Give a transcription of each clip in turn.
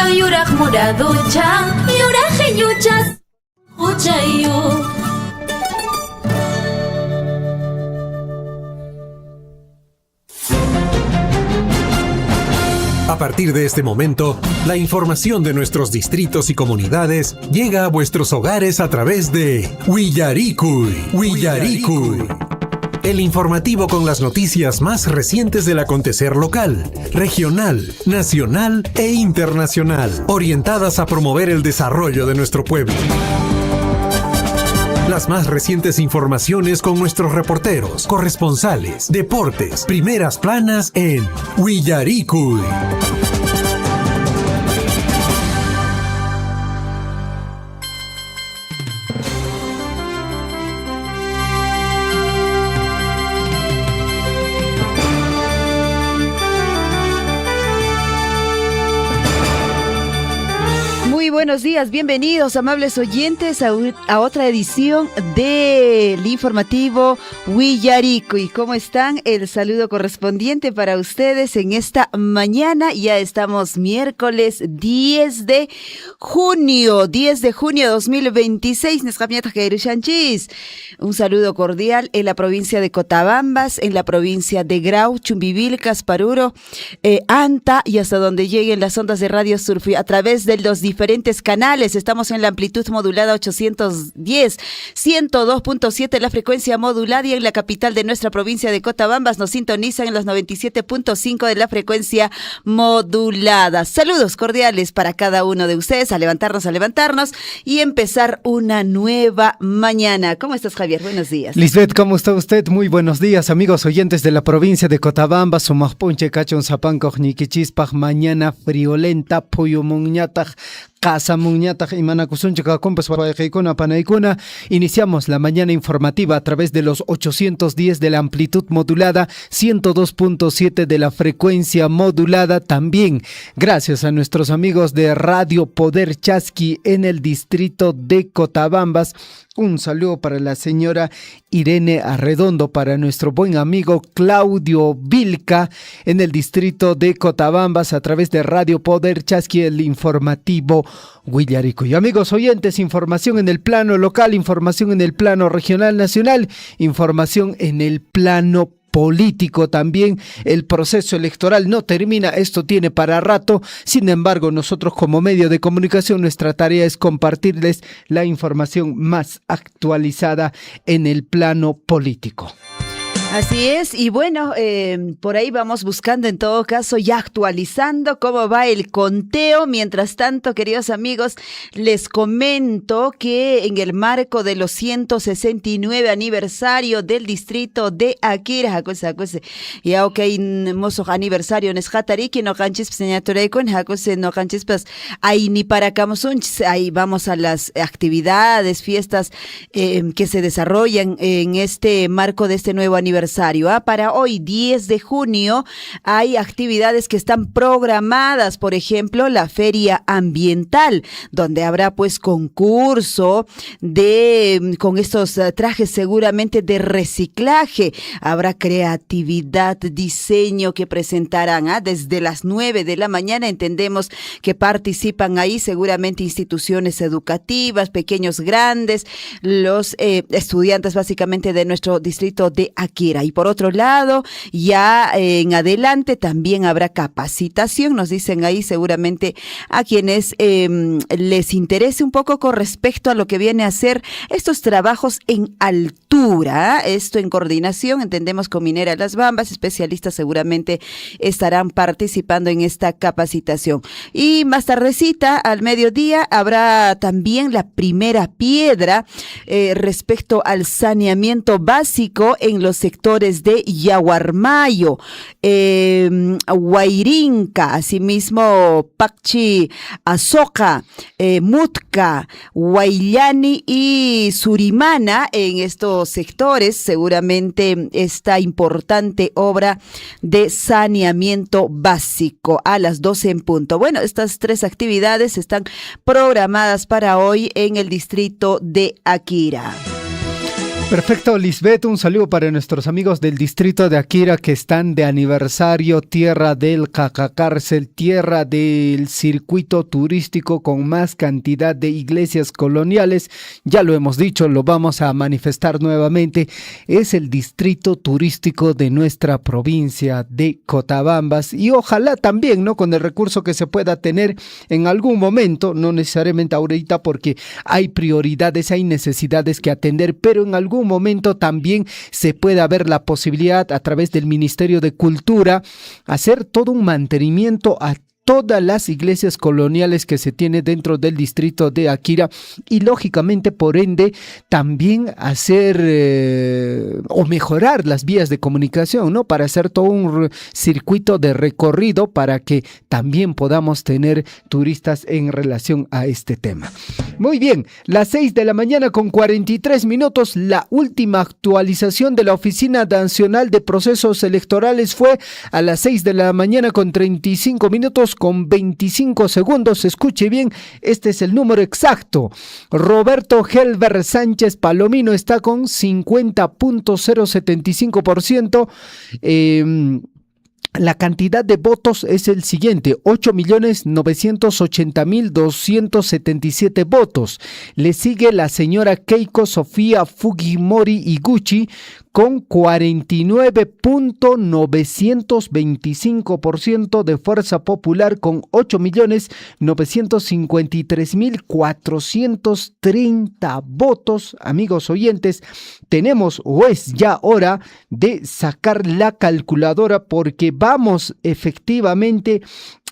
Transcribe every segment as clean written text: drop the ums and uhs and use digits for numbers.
Kayuraq muraducha, yuraq yuchas, uchayu. A partir de este momento, la información de nuestros distritos y comunidades llega a vuestros hogares a través de Willaricui. El informativo con las noticias más recientes del acontecer local, regional, nacional e internacional, orientadas a promover el desarrollo de nuestro pueblo. Las más recientes informaciones con nuestros reporteros, corresponsales, deportes, primeras planas en Willaricui. Buenos días, bienvenidos amables oyentes a otra edición del informativo Willaricui. ¿Cómo están? El saludo correspondiente para ustedes en esta mañana. Ya estamos miércoles 10 de junio 2026. Un saludo cordial en la provincia de Cotabambas, en la provincia de Grau, Chumbivilcas, Paruro, Anta y hasta donde lleguen las ondas de Radio Surfi a través de los diferentes canales. Estamos en la amplitud modulada 810, 102.7 la frecuencia modulada, y en la capital de nuestra provincia de Cotabambas nos sintonizan en los 97.5 de la frecuencia modulada. Saludos cordiales para cada uno de ustedes, a levantarnos y empezar una nueva mañana. ¿Cómo estás, Javier? Buenos días. Lisbeth, ¿cómo está usted? Muy buenos días, amigos oyentes de la provincia de Cotabambas. Sumajpunche, Cachon, Zapanco, Niquichispaj, mañana friolenta, Puyo Muñataj, Casa Muñataj y Manacusuncha, Compas, Parajaicuna, Panaicuna. Iniciamos la mañana informativa a través de los 810 de la amplitud modulada, 102.7 de la frecuencia modulada. También gracias a nuestros amigos de Radio Poder Chasqui en el distrito de Cotabambas. Un saludo para la señora Irene Arredondo, para nuestro buen amigo Claudio Vilca en el distrito de Cotabambas a través de Radio Poder Chasqui, el informativo Willaricui. Amigos oyentes, información en el plano local, información en el plano regional, nacional, información en el plano político también. El proceso electoral no termina, esto tiene para rato. Sin embargo, nosotros como medio de comunicación, nuestra tarea es compartirles la información más actualizada en el plano político. Así es, y bueno, por ahí vamos buscando en todo caso, ya actualizando cómo va el conteo. Mientras tanto, queridos amigos, les comento que en el marco de los 169 aniversario del distrito de Akira, ya ok, mozo aniversario en Jatariki, no canchis señatoreco, no canchis pues ahí ni para Camosunch, ahí vamos a las actividades, fiestas que se desarrollan en este marco de este nuevo aniversario. Para hoy 10 de junio hay actividades que están programadas, por ejemplo la feria ambiental, donde habrá pues concurso con estos trajes seguramente de reciclaje, habrá creatividad, diseño que presentarán desde las 9 de la mañana. Entendemos que participan ahí seguramente instituciones educativas, pequeños, grandes, los estudiantes básicamente de nuestro distrito de Akira. Y por otro lado, ya en adelante también habrá capacitación, nos dicen ahí seguramente a quienes les interese un poco con respecto a lo que viene a ser estos trabajos en altura, esto en coordinación, entendemos, con Minera Las Bambas, especialistas seguramente estarán participando en esta capacitación. Y más tardecita, al mediodía, habrá también la primera piedra respecto al saneamiento básico en los sectores de Yaguarmayo, Huayrinca, asimismo Pacchi, Azoka, Mutka, Huayllani y Surimana. En estos sectores seguramente esta importante obra de saneamiento básico a las 12 en punto. Bueno, estas tres actividades están programadas para hoy en el distrito de Akira. Perfecto, Lisbeth, un saludo para nuestros amigos del distrito de Akira que están de aniversario, tierra del Cacacárcel, tierra del circuito turístico con más cantidad de iglesias coloniales. Ya lo hemos dicho, lo vamos a manifestar nuevamente. Es el distrito turístico de nuestra provincia de Cotabambas y ojalá también, ¿no? Con el recurso que se pueda tener en algún momento, no necesariamente ahorita porque hay prioridades, hay necesidades que atender, pero en algún momento también se puede haber la posibilidad a través del Ministerio de Cultura hacer todo un mantenimiento a todas las iglesias coloniales que se tiene dentro del distrito de Akira y lógicamente por ende también hacer o mejorar las vías de comunicación, ¿no? Para hacer todo un circuito de recorrido para que también podamos tener turistas en relación a este tema. Muy bien, las 6 de la mañana con 43 minutos, la última actualización de la Oficina Nacional de Procesos Electorales fue a las 6 de la mañana con 35 minutos con 25 segundos. Escuche bien, este es el número exacto. Roberto Helber Sánchez Palomino está con 50.075%. La cantidad de votos es el siguiente, 8.980.277 votos. Le sigue la señora Keiko Sofía Fujimori Iguchi con 49.925% de fuerza popular con 8.953.430 votos. Amigos oyentes, tenemos o es ya hora de sacar la calculadora porque vamos efectivamente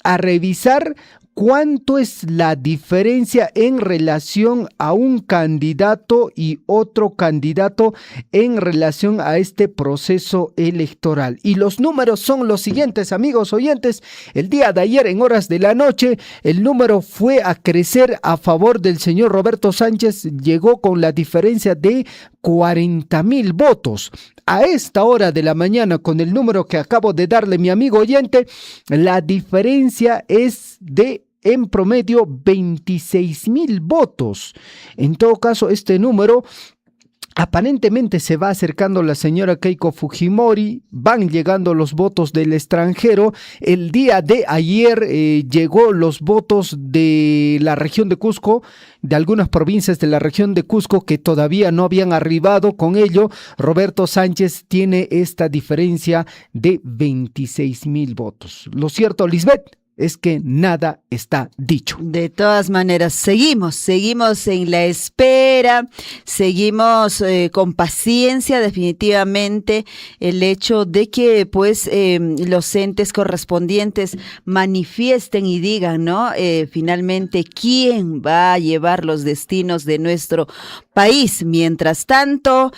a revisar cuánto es la diferencia en relación a un candidato y otro candidato en relación a este proceso electoral. Y los números son los siguientes, amigos oyentes. El día de ayer, en horas de la noche, el número fue a crecer a favor del señor Roberto Sánchez. Llegó con la diferencia de 40.000 votos. A esta hora de la mañana, con el número que acabo de darle mi amigo oyente, la diferencia es de en promedio 26.000 votos. En todo caso, este número aparentemente se va acercando la señora Keiko Fujimori, van llegando los votos del extranjero. El día de ayer llegó los votos de la región de Cusco, de algunas provincias de la región de Cusco que todavía no habían arribado. Con ello, Roberto Sánchez tiene esta diferencia de 26.000 votos. Lo cierto, Lisbeth, es que nada está dicho. De todas maneras, seguimos en la espera, seguimos con paciencia, definitivamente, el hecho de que pues los entes correspondientes manifiesten y digan, ¿no? Finalmente, ¿quién va a llevar los destinos de nuestro país? Mientras tanto,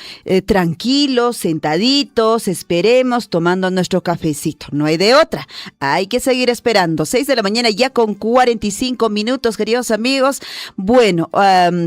tranquilos, sentaditos, esperemos, tomando nuestro cafecito. No hay de otra, hay que seguir esperando. 6 de la mañana ya con 45 minutos, queridos amigos. Bueno,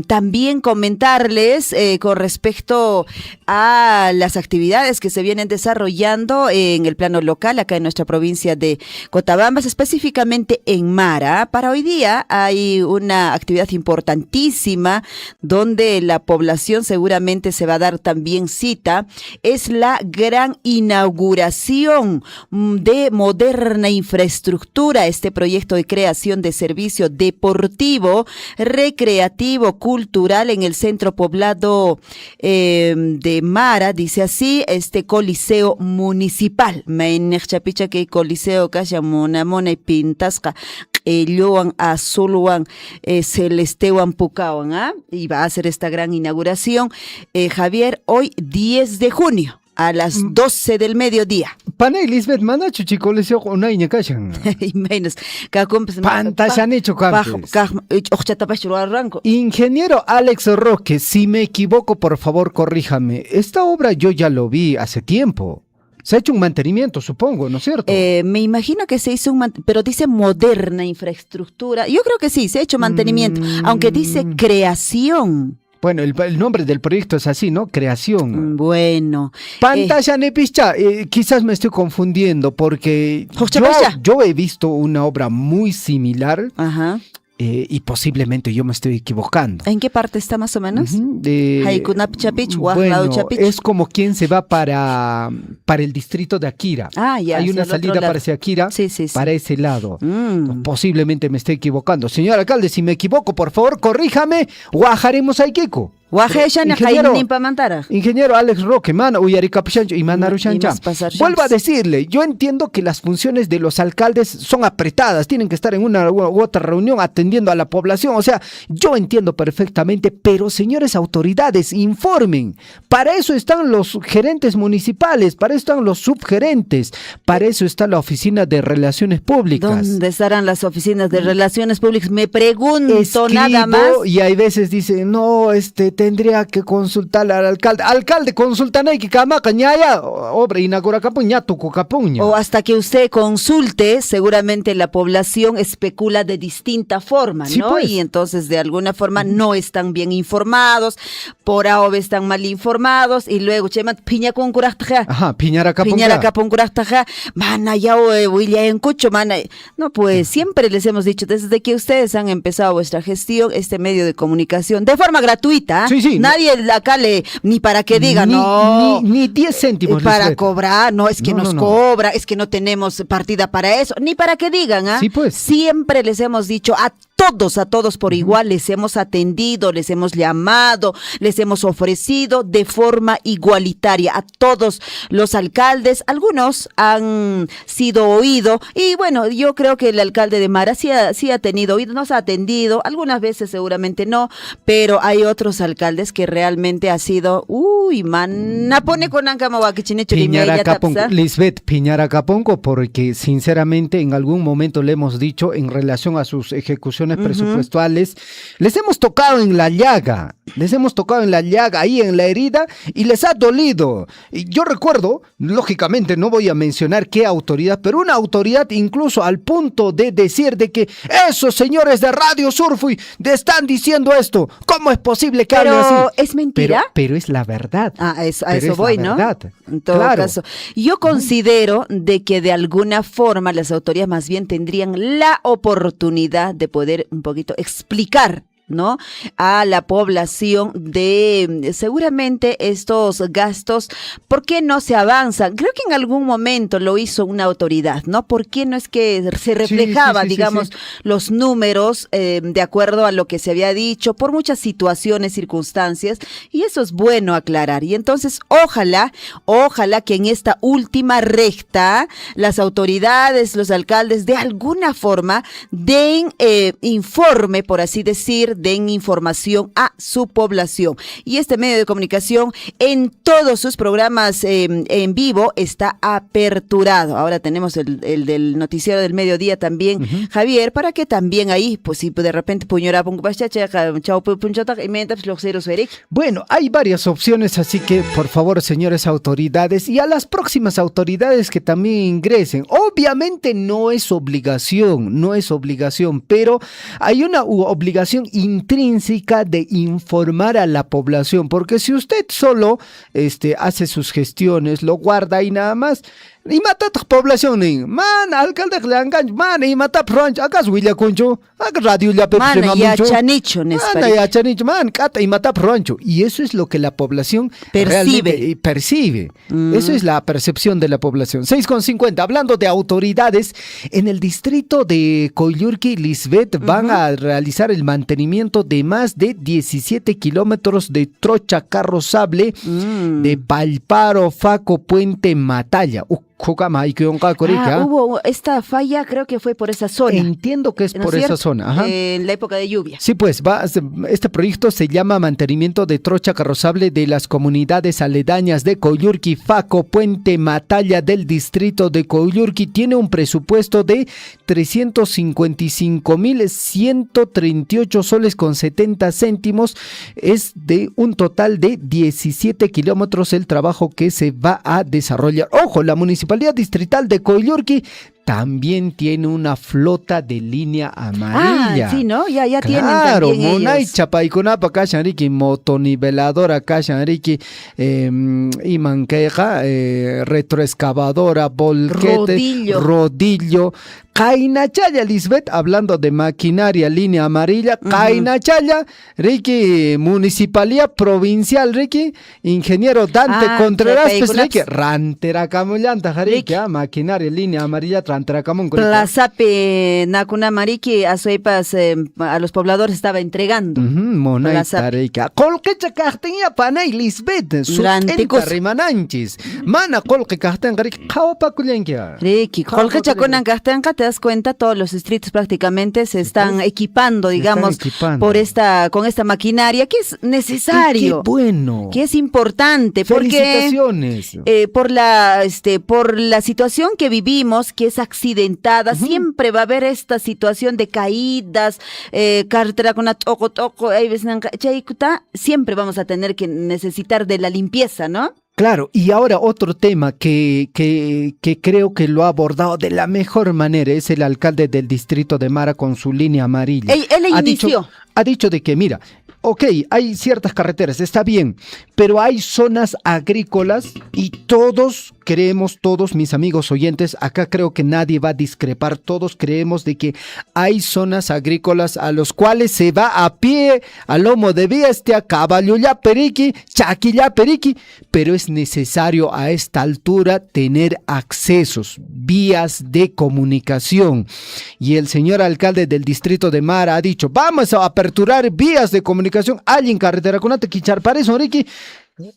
también comentarles con respecto a las actividades que se vienen desarrollando en el plano local, acá en nuestra provincia de Cotabambas, específicamente en Mara. Para hoy día hay una actividad importantísima donde la población seguramente se va a dar también cita. Es la gran inauguración de moderna infraestructura, este proyecto de creación de servicio deportivo, recreativo, cultural en el centro poblado de Mara, dice así, este coliseo municipal. Chapicha que coliseo kaya mona y pintasca Lluan Azuluan Celestewan Pucawan, y va a hacer esta gran inauguración, Javier, hoy 10 de junio. A las 12 del mediodía. Panay Lisbeth mana chuchicoliseo unaiña kashan. Menos. Pantashan hecho campos. Ingeniero Alex Roque, si me equivoco, por favor, corríjame. Esta obra yo ya lo vi hace tiempo. Se ha hecho un mantenimiento, supongo, ¿no es cierto? Me imagino que se hizo pero dice moderna infraestructura. Yo creo que sí, se ha hecho mantenimiento, aunque dice creación. Bueno, el nombre del proyecto es así, ¿no? Creación. Bueno. Pantalla nepischa, quizás me estoy confundiendo porque yo he visto una obra muy similar. Ajá. y posiblemente yo me estoy equivocando. ¿En qué parte está más o menos? Haikunapchapich, Bueno, Chapich. es como quien se va para el distrito de Akira. Ah, ya. Hay hacia una el otro salida lado. para hacia Akira, Sí, sí, sí. para ese lado. Mm. Posiblemente me esté equivocando. Señor alcalde, si me equivoco, por favor, corríjame. Guajaremos a Iquico. Guajeshana Ingeniero- Jainimpa Mantara. Ingeniero Alex Roque, mana, Uyaricapichancho y Manaru Y Shancha. más pasar Vuelvo a chance. decirle, yo entiendo que las funciones de los alcaldes son apretadas, tienen que estar en una u otra reunión atendiendo a la población, o sea, yo entiendo perfectamente, pero señores autoridades, informen. Para eso están los gerentes municipales, para eso están los subgerentes, para eso está la oficina de relaciones públicas. ¿Dónde estarán las oficinas de relaciones públicas? Me pregunto Escribo nada más. y hay veces dicen, no, tendría que consultar al alcalde. Alcalde, consulta que camaca, ñaya, obra, inaugura capuña, tuco capuña. O hasta que usted consulte, seguramente la población especula de distinta forma, Sí, ¿no? pues. Y entonces de alguna forma no están bien informados, por ahora están mal informados, y luego, chema, piña con curajtaja. Ajá, piñara capuña. Piñara capón curajtaja, mana ya huilla en cucho, mana. No, pues siempre les hemos dicho, desde que ustedes han empezado vuestra gestión, este medio de comunicación, de forma gratuita, Sí, sí. nadie acá ni para que diga, no. Ni 10 céntimos. Para Lisbeth. cobrar, no, es que No, nos no, no. cobra, es que no tenemos partida para eso, ni para que digan, ¿ah? Sí, pues. Siempre les hemos dicho a todos por igual, les hemos atendido, les hemos llamado, les hemos ofrecido de forma igualitaria a todos los alcaldes. Algunos han sido oídos y bueno, yo creo que el alcalde de Mara sí ha tenido oído, nos ha atendido, algunas veces seguramente no, pero hay otros alcaldes que realmente ha sido, mana pone con Piñara Capongo, Lisbeth Piñara Capongo, porque sinceramente en algún momento le hemos dicho en relación a sus ejecuciones presupuestales, les hemos tocado en la llaga, ahí en la herida y les ha dolido. Y yo recuerdo, lógicamente no voy a mencionar qué autoridad, pero una autoridad incluso al punto de decir de que esos señores de Radio Surfui están diciendo esto, ¿cómo es posible que hablen así? Pero es mentira. Pero es la verdad. A eso Pero es voy, la ¿no? verdad. En todo Claro. caso. Yo considero de que de alguna forma las autoridades más bien tendrían la oportunidad de poder un poquito explicar, ¿no? A la población de seguramente estos gastos, ¿por qué no se avanzan? Creo que en algún momento lo hizo una autoridad, ¿no? ¿Por qué no es que se reflejaba, sí, digamos, sí. los números de acuerdo a lo que se había dicho por muchas situaciones, circunstancias, y eso es bueno aclarar. Y entonces, ojalá que en esta última recta las autoridades, los alcaldes, de alguna forma den informe, por así decir, den información a su población. Y este medio de comunicación en todos sus programas en vivo está aperturado. Ahora tenemos el del noticiero del mediodía también, Javier, para que también ahí, pues si de repente Bueno, hay varias opciones, así que por favor, señores autoridades, y a las próximas autoridades que también ingresen. Obviamente no es obligación, pero hay una obligación intrínseca de informar a la población, porque si usted solo hace sus gestiones, lo guarda y nada más, y mata a la población, man, alcalde le engaño, man, y mata a Franch, ¿acaso William Concho? ¿Acaso radio ya Mana, ya chanicho, man, cata y mata a Francho? Y eso es lo que la población percibe. Percibe. Eso es la percepción de la población. 6:50, hablando de autoridades, en el distrito de Coyurqui, Lisbeth, van a realizar el mantenimiento de más de 17 kilómetros de trocha carrozable de Palparo, Faco, Puente, Matalla. Hubo esta falla, creo que fue por esa zona. Entiendo que es ¿No por es esa cierto? zona. Ajá. En la época de lluvia. Sí, pues este proyecto se llama Mantenimiento de Trocha Carrozable de las comunidades aledañas de Coyurqui, Faco, Puente, Matalla del distrito de Coyurqui. Tiene un presupuesto de 355.138 soles con 70 céntimos. Es de un total de 17 kilómetros el trabajo que se va a desarrollar. Ojo, la Municipalidad Distrital de Coyurqui también tiene una flota de línea amarilla. Ah, sí, ¿no? Ya tienen claro, también Monay ellos. Chapaikunapa Kashanriki, motoniveladora Kashanriki, Imanqueja, retroexcavadora, volquete, rodillo, Kainachaya, Lisbeth, hablando de maquinaria, línea amarilla, Kainachaya, Ricky, municipalidad provincial, Ricky, ingeniero Dante Contreras, pues Ricky, Ranteracamulanta, Ricky, maquinaria, línea amarilla, Ranteracamón. Plazape, Nakuna Mariki, a Suepas, a los pobladores estaba entregando. Monaita, Ricky. Colquecha Carteña, Panay, Lisbeth, Sustenta, Rimananchis, Mana, Colque Carteña, Ricky, Kaupaculenquia. Ricky, Colquecha con Ancastanca, te das cuenta, todos los distritos prácticamente se están equipando, digamos, con esta maquinaria que es necesario. Qué bueno. Que es importante. Felicitaciones. Porque por la situación que vivimos, que es accidentada, siempre va a haber esta situación de caídas, carretera con toco, siempre vamos a tener que necesitar de la limpieza, ¿no? Claro, y ahora otro tema que creo que lo ha abordado de la mejor manera es el alcalde del distrito de Mara con su línea amarilla. Él inició. Ha dicho de que, mira, ok, hay ciertas carreteras, está bien, pero hay zonas agrícolas y todos creemos, todos mis amigos oyentes, acá creo que nadie va a discrepar, todos creemos de que hay zonas agrícolas a los cuales se va a pie, a lomo de bestia, caballo ya periqui, chaqui ya periqui, pero es necesario a esta altura tener accesos, vías de comunicación. Y el señor alcalde del distrito de Mara ha dicho, vamos a aperturar vías de comunicación, alguien carretera con quichar para eso, Ricky.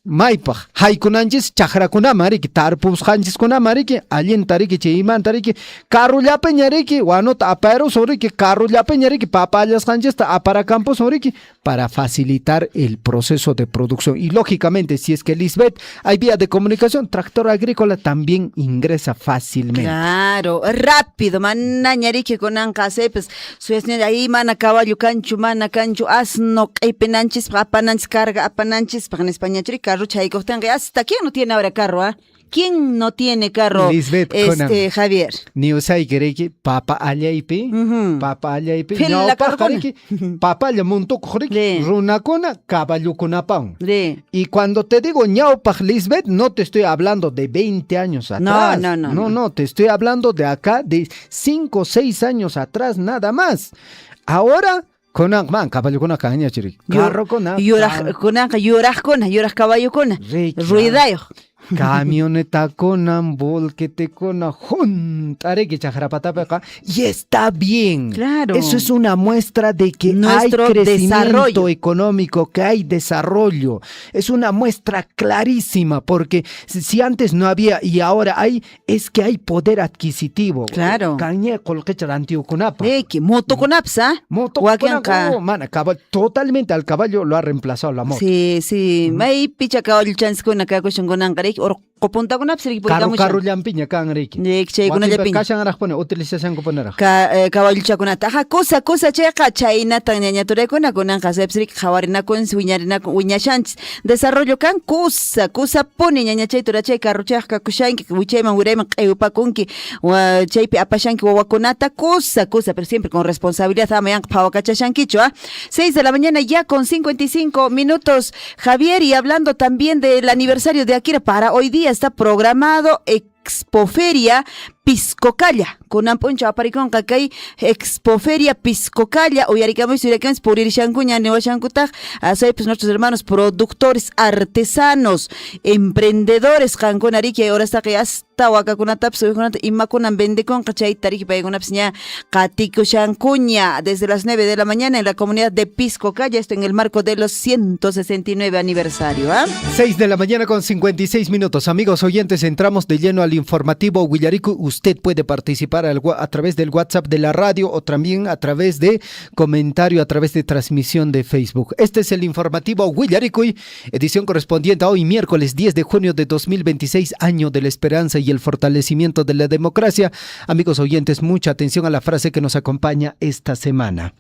Maipa, haikunanchis, chakrakuna riki, tarpus hanchis kuna riki, alien tariki, chiman tariki, carro ya peñariki, guano tapero soriki, carro ya peñariki, papayas hanchis, apara campo soriki, para facilitar el proceso de producción. Y lógicamente, si es que Lisbeth hay vía de comunicación, tractor agrícola también ingresa fácilmente. Claro, rápido, manañariki con ancase, pues, ahí mana caballo cancho, asno, penanchis, apananchis, carga, apananchis, para en España. Carro chaico, hasta quién no tiene ahora carro, ¿ah? ¿Quién no tiene carro? Lisbeth, Javier. Ni usai gereki papa allaypi, papa allaypi. No papa le monto correki, runacona, caballucunapan. Y cuando te digo ñaupaj, Lisbeth, no te estoy hablando de 20 años atrás. No, te estoy hablando de acá, de 5 o 6 años atrás, nada más. Ahora Konan man caballo con caña chiri. Carro con lloras caballo con ruidayo. Camioneta con volquete con juntare que chajarapatapeca y está bien. Claro. Eso es una muestra de que nuestro hay crecimiento desarrollo económico, que hay desarrollo. Es una muestra clarísima porque si antes no había y ahora hay, es que hay poder adquisitivo. Claro. Cañe colquecha antiguo conapa. Que moto con apsa. Moto totalmente al caballo lo ha reemplazado la moto. Sí. May picha caballo chance con acá con angarek or kopunta con apsa carro lampiña kan reki. Chay con lampiña. Kashan arak pone utilización ko ponera. Caballo chakunata. Cosa checa chayna tan ñañature con angasepsrik jawarina con suñarina con uñachanch. Desarrollo kan cosa pone ñañachay turachay carro chaka kushanki wichayman urayman qeyupa kunki wa chaypi apashanki wawakunata cosa pero siempre con responsabilidad amayan pawakachashankicho. 6 de la mañana ya con 55 minutos, Javier, y hablando también del aniversario de Akira, para hoy día está programado Expoferia Piscocalla, con amponcha aparicón kakay Expoferia Piscocalla, uyaricamos y uricamos por ir shankuña neoshankutaj, así pues nuestros hermanos productores, artesanos, emprendedores, jankonariki, ahora está que hasta wakakunatap, suikunat, imakunan vende con kachay tariki payagunapsña, katiko shankuña, desde las 9 de la mañana en la comunidad de Piscocalla, esto en el marco de los 169 aniversario. 6 de la mañana con 56 minutos, amigos oyentes, entramos de lleno al informativo Huillarico. Usted puede participar a través del WhatsApp de la radio o también a través de comentario, a través de transmisión de Facebook. Este es el informativo Huillaricuy, edición correspondiente a hoy, miércoles 10 de junio de 2026, año de la esperanza y el fortalecimiento de la democracia. Amigos oyentes, mucha atención a la frase que nos acompaña esta semana.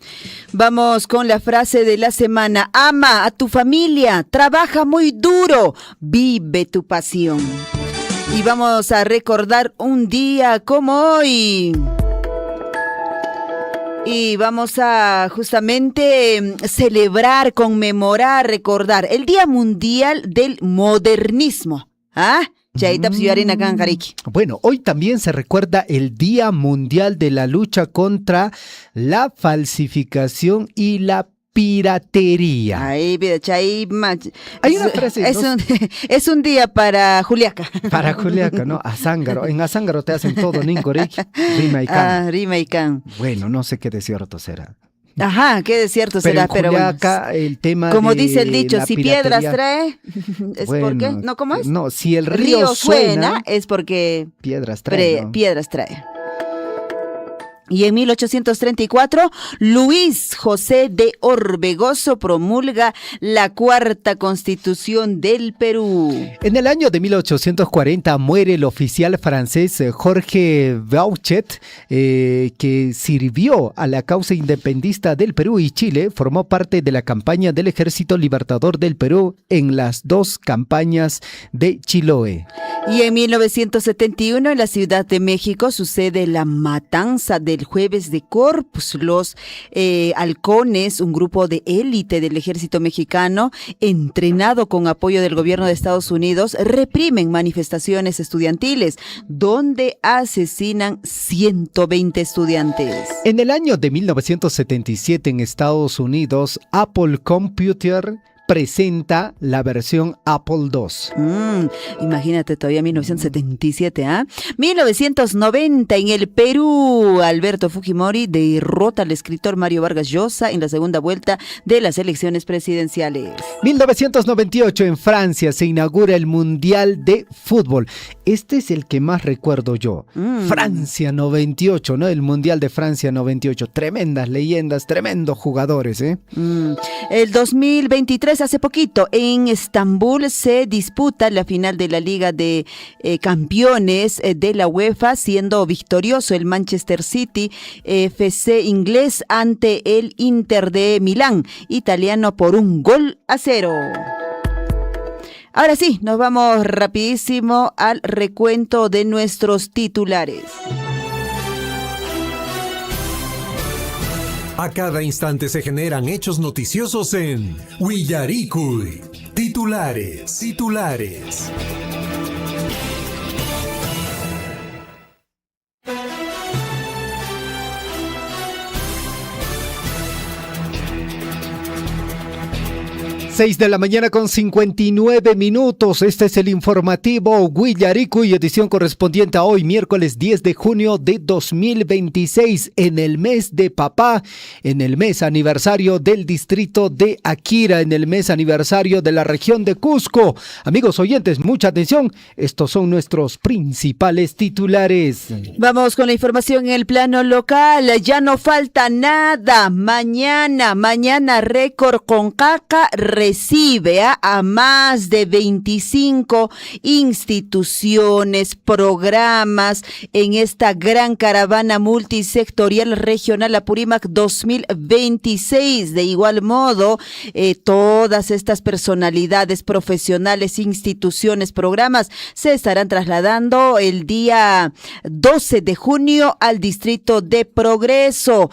Vamos con la frase de la semana. Ama a tu familia, trabaja muy duro, vive tu pasión. Y vamos a recordar un día como hoy. Y vamos a justamente celebrar, conmemorar, recordar el Día Mundial del Modernismo. Chaitaps Yuarina Kankariki. Bueno, hoy también se recuerda el Día Mundial de la Lucha contra la Falsificación y la Piratería. Ahí, vida, chay, Hay una frase, es, ¿no? es un día para Juliaca. Para Juliaca, ¿no? Azángaro. En Azángaro te hacen todo, Nincoriki, Rima y Can. Rima y Can. Bueno, no sé qué desierto será. Ajá, qué desierto Pero será, en pero bueno. Juliaca, el tema Como de dice el dicho, la si piratería, piedras trae, ¿es bueno, por qué? ¿No, cómo es? No, si el río suena, es porque piedras trae, ¿no? piedras trae. Y en 1834, Luis José de Orbegoso promulga la Cuarta Constitución del Perú. En el año de 1840 muere el oficial francés Jorge Bauchet, que sirvió a la causa independentista del Perú y Chile. Formó parte de la campaña del Ejército Libertador del Perú en las dos campañas de Chiloé. Y en 1971, en la Ciudad de México, sucede la matanza del Jueves de Corpus. Los halcones, un grupo de élite del ejército mexicano, entrenado con apoyo del gobierno de Estados Unidos, reprimen manifestaciones estudiantiles, donde asesinan 120 estudiantes. En el año de 1977, en Estados Unidos, Apple Computer presenta la versión Apple II. Imagínate, todavía 1977, ¿ah? 1990, en el Perú, Alberto Fujimori derrota al escritor Mario Vargas Llosa en la segunda vuelta de las elecciones presidenciales. 1998, en Francia, se inaugura el Mundial de Fútbol. Este es el que más recuerdo yo. Francia 98, ¿no? El Mundial de Francia 98. Tremendas leyendas, tremendos jugadores, ¿eh? El 2023, hace poquito, en Estambul se disputa la final de la Liga de Campeones de la UEFA, siendo victorioso el Manchester City FC inglés ante el Inter de Milán, italiano, por 1-0. Ahora sí, nos vamos rapidísimo al recuento de nuestros titulares. A cada instante se generan hechos noticiosos en Willaricui. Titulares. 6 de la mañana con 59 minutos. Este es el informativo Willaricui, edición correspondiente a hoy, miércoles 10 de junio de 2026, en el mes de papá, en el mes aniversario del distrito de Akira, en el mes aniversario de la región de Cusco. Amigos oyentes, mucha atención. Estos son nuestros principales titulares. Vamos con la información en el plano local. Ya no falta nada. Mañana récord CONCACA recibe a más de 25 instituciones, programas en esta gran caravana multisectorial regional Apurímac 2026. De igual modo, todas estas personalidades profesionales, instituciones, programas se estarán trasladando el día 12 de junio al distrito de Progreso.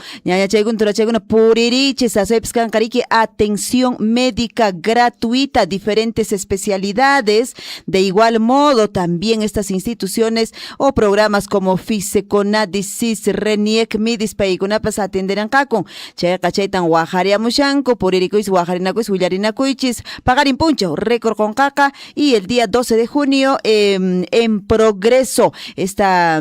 Atención médica gratuita, diferentes especialidades. De igual modo, también estas instituciones o programas como FISECONADISIS, RENIEC, MIDIS, Paikunapas atenderán kakon. Chaytan Guajariamushanko, Puriricuis, Guajarinacuis, Willarinacuichis, Pagarin Puncho, récord CONCACA, y el día 12 de junio en Progreso. Esta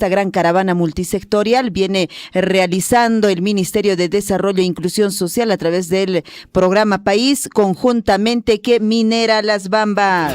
gran caravana multisectorial viene realizando el Ministerio de Desarrollo e Inclusión Social a través del programa País, conjuntamente que Minera Las Bambas.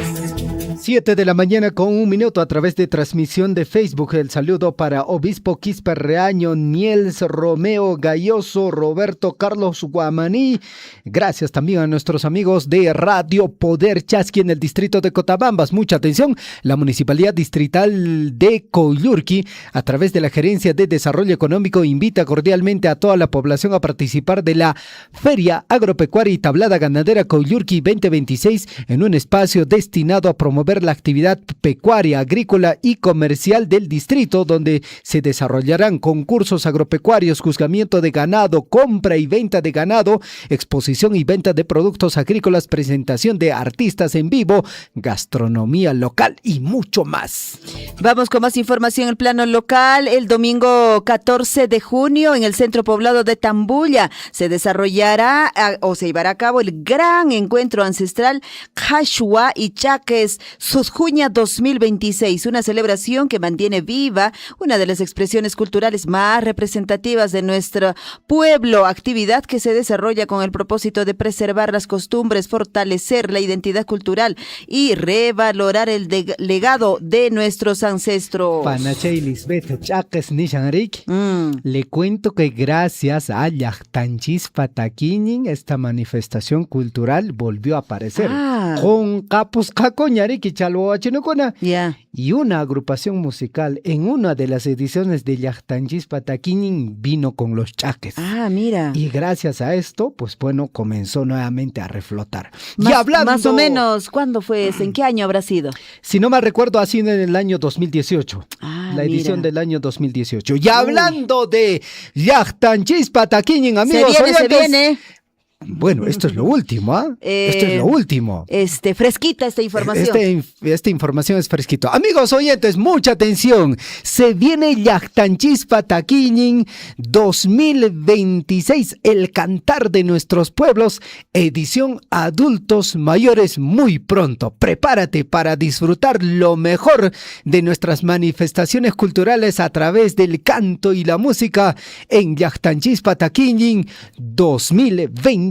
7 de la mañana con 1 minuto, a través de transmisión de Facebook. El saludo para Obispo Quispe Reaño, Niels Romeo Galloso, Roberto Carlos Guamaní. Gracias también a nuestros amigos de Radio Poder Chasqui en el distrito de Cotabambas. Mucha atención, la Municipalidad Distrital de Coyurqui, a través de la Gerencia de Desarrollo Económico, invita cordialmente a toda la población a participar de la Feria Agropecuaria y Tablada Ganadera Coyurqui 2026, en un espacio destinado a promover promover la actividad pecuaria, agrícola y comercial del distrito, donde se desarrollarán concursos agropecuarios, juzgamiento de ganado, compra y venta de ganado, exposición y venta de productos agrícolas, presentación de artistas en vivo, gastronomía local y mucho más. Vamos con más información en el plano local. El domingo 14 de junio en el centro poblado de Tambulla se desarrollará o se llevará a cabo el gran encuentro ancestral Hashua y Chaques Sudjuña 2026, una celebración que mantiene viva una de las expresiones culturales más representativas de nuestro pueblo, actividad que se desarrolla con el propósito de preservar las costumbres, fortalecer la identidad cultural y revalorar el legado de nuestros ancestros. Panachay Lisbeth Chaques Nishanrik. Le cuento que gracias a Llaqtanchis Pataquinin esta manifestación cultural volvió a aparecer. Con Capus Cacoñariki Chalhuachinocona. Y una agrupación musical en una de las ediciones de Llaqtanchis Pataquinin vino con los chaques. Mira. Y gracias a esto, pues bueno, comenzó nuevamente a reflotar. Más o menos, ¿cuándo fue ese? ¿En qué año habrá sido? Si no me recuerdo, ha sido en el año 2018. La edición del año 2018. Y hablando de Llaqtanchis Pataquinin, amigos, se viene. Bueno, esto es lo último, esto es lo último. Fresquita esta información. Esta información es fresquito. Amigos oyentes, mucha atención. Se viene Llaqtanchis Pataquinin 2026, el cantar de nuestros pueblos, edición adultos mayores muy pronto. Prepárate para disfrutar lo mejor de nuestras manifestaciones culturales a través del canto y la música en Llaqtanchis Pataquinin 2026.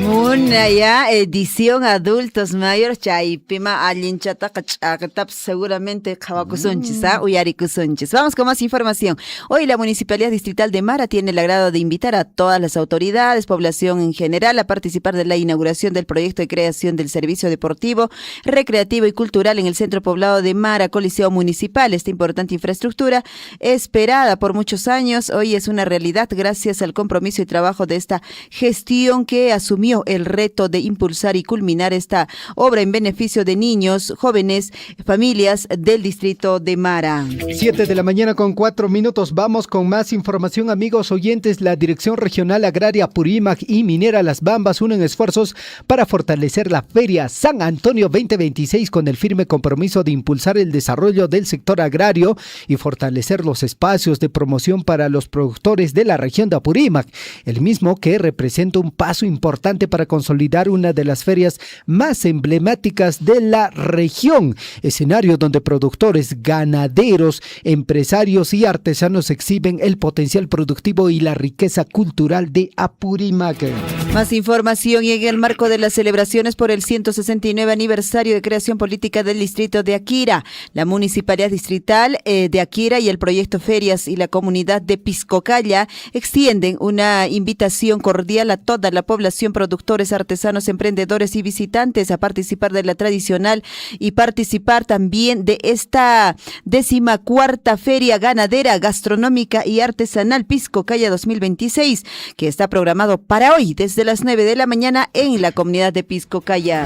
Una ya edición adultos mayores chaipima alinchata kachakatap seguramente kawakusunchis, uyarikusunchis. Vamos con más información. Hoy la Municipalidad Distrital de Mara tiene el agrado de invitar a todas las autoridades, población en general, a participar de la inauguración del proyecto de creación del servicio deportivo, recreativo y cultural en el centro poblado de Mara, Coliseo Municipal. Esta importante infraestructura, esperada por muchos años, hoy es una realidad gracias al compromiso y trabajo de esta gestión que asumió el reto de impulsar y culminar esta obra en beneficio de niños, jóvenes, familias del distrito de Mara. 7:04 a.m. Vamos con más información, amigos oyentes. La Dirección Regional Agraria Apurímac y Minera Las Bambas unen esfuerzos para fortalecer la Feria San Antonio 2026 con el firme compromiso de impulsar el desarrollo del sector agrario y fortalecer los espacios de promoción para los productores de la región de Apurímac, el mismo que representa un paso importante para consolidar una de las ferias más emblemáticas de la región, escenario donde productores, ganaderos, empresarios y artesanos exhiben el potencial productivo y la riqueza cultural de Apurímac. Más información y en el marco de las celebraciones por el 169 aniversario de creación política del distrito de Akira, la Municipalidad Distrital de Akira y el proyecto Ferias y la comunidad de Piscocalla extienden una invitación cordial a toda la población, productores, artesanos, emprendedores y visitantes a participar de la tradicional y participar también de esta 14ª Feria Ganadera, Gastronómica y Artesanal Piscocalla 2026, que está programado para hoy desde las 9 de la mañana en la comunidad de Piscocalla.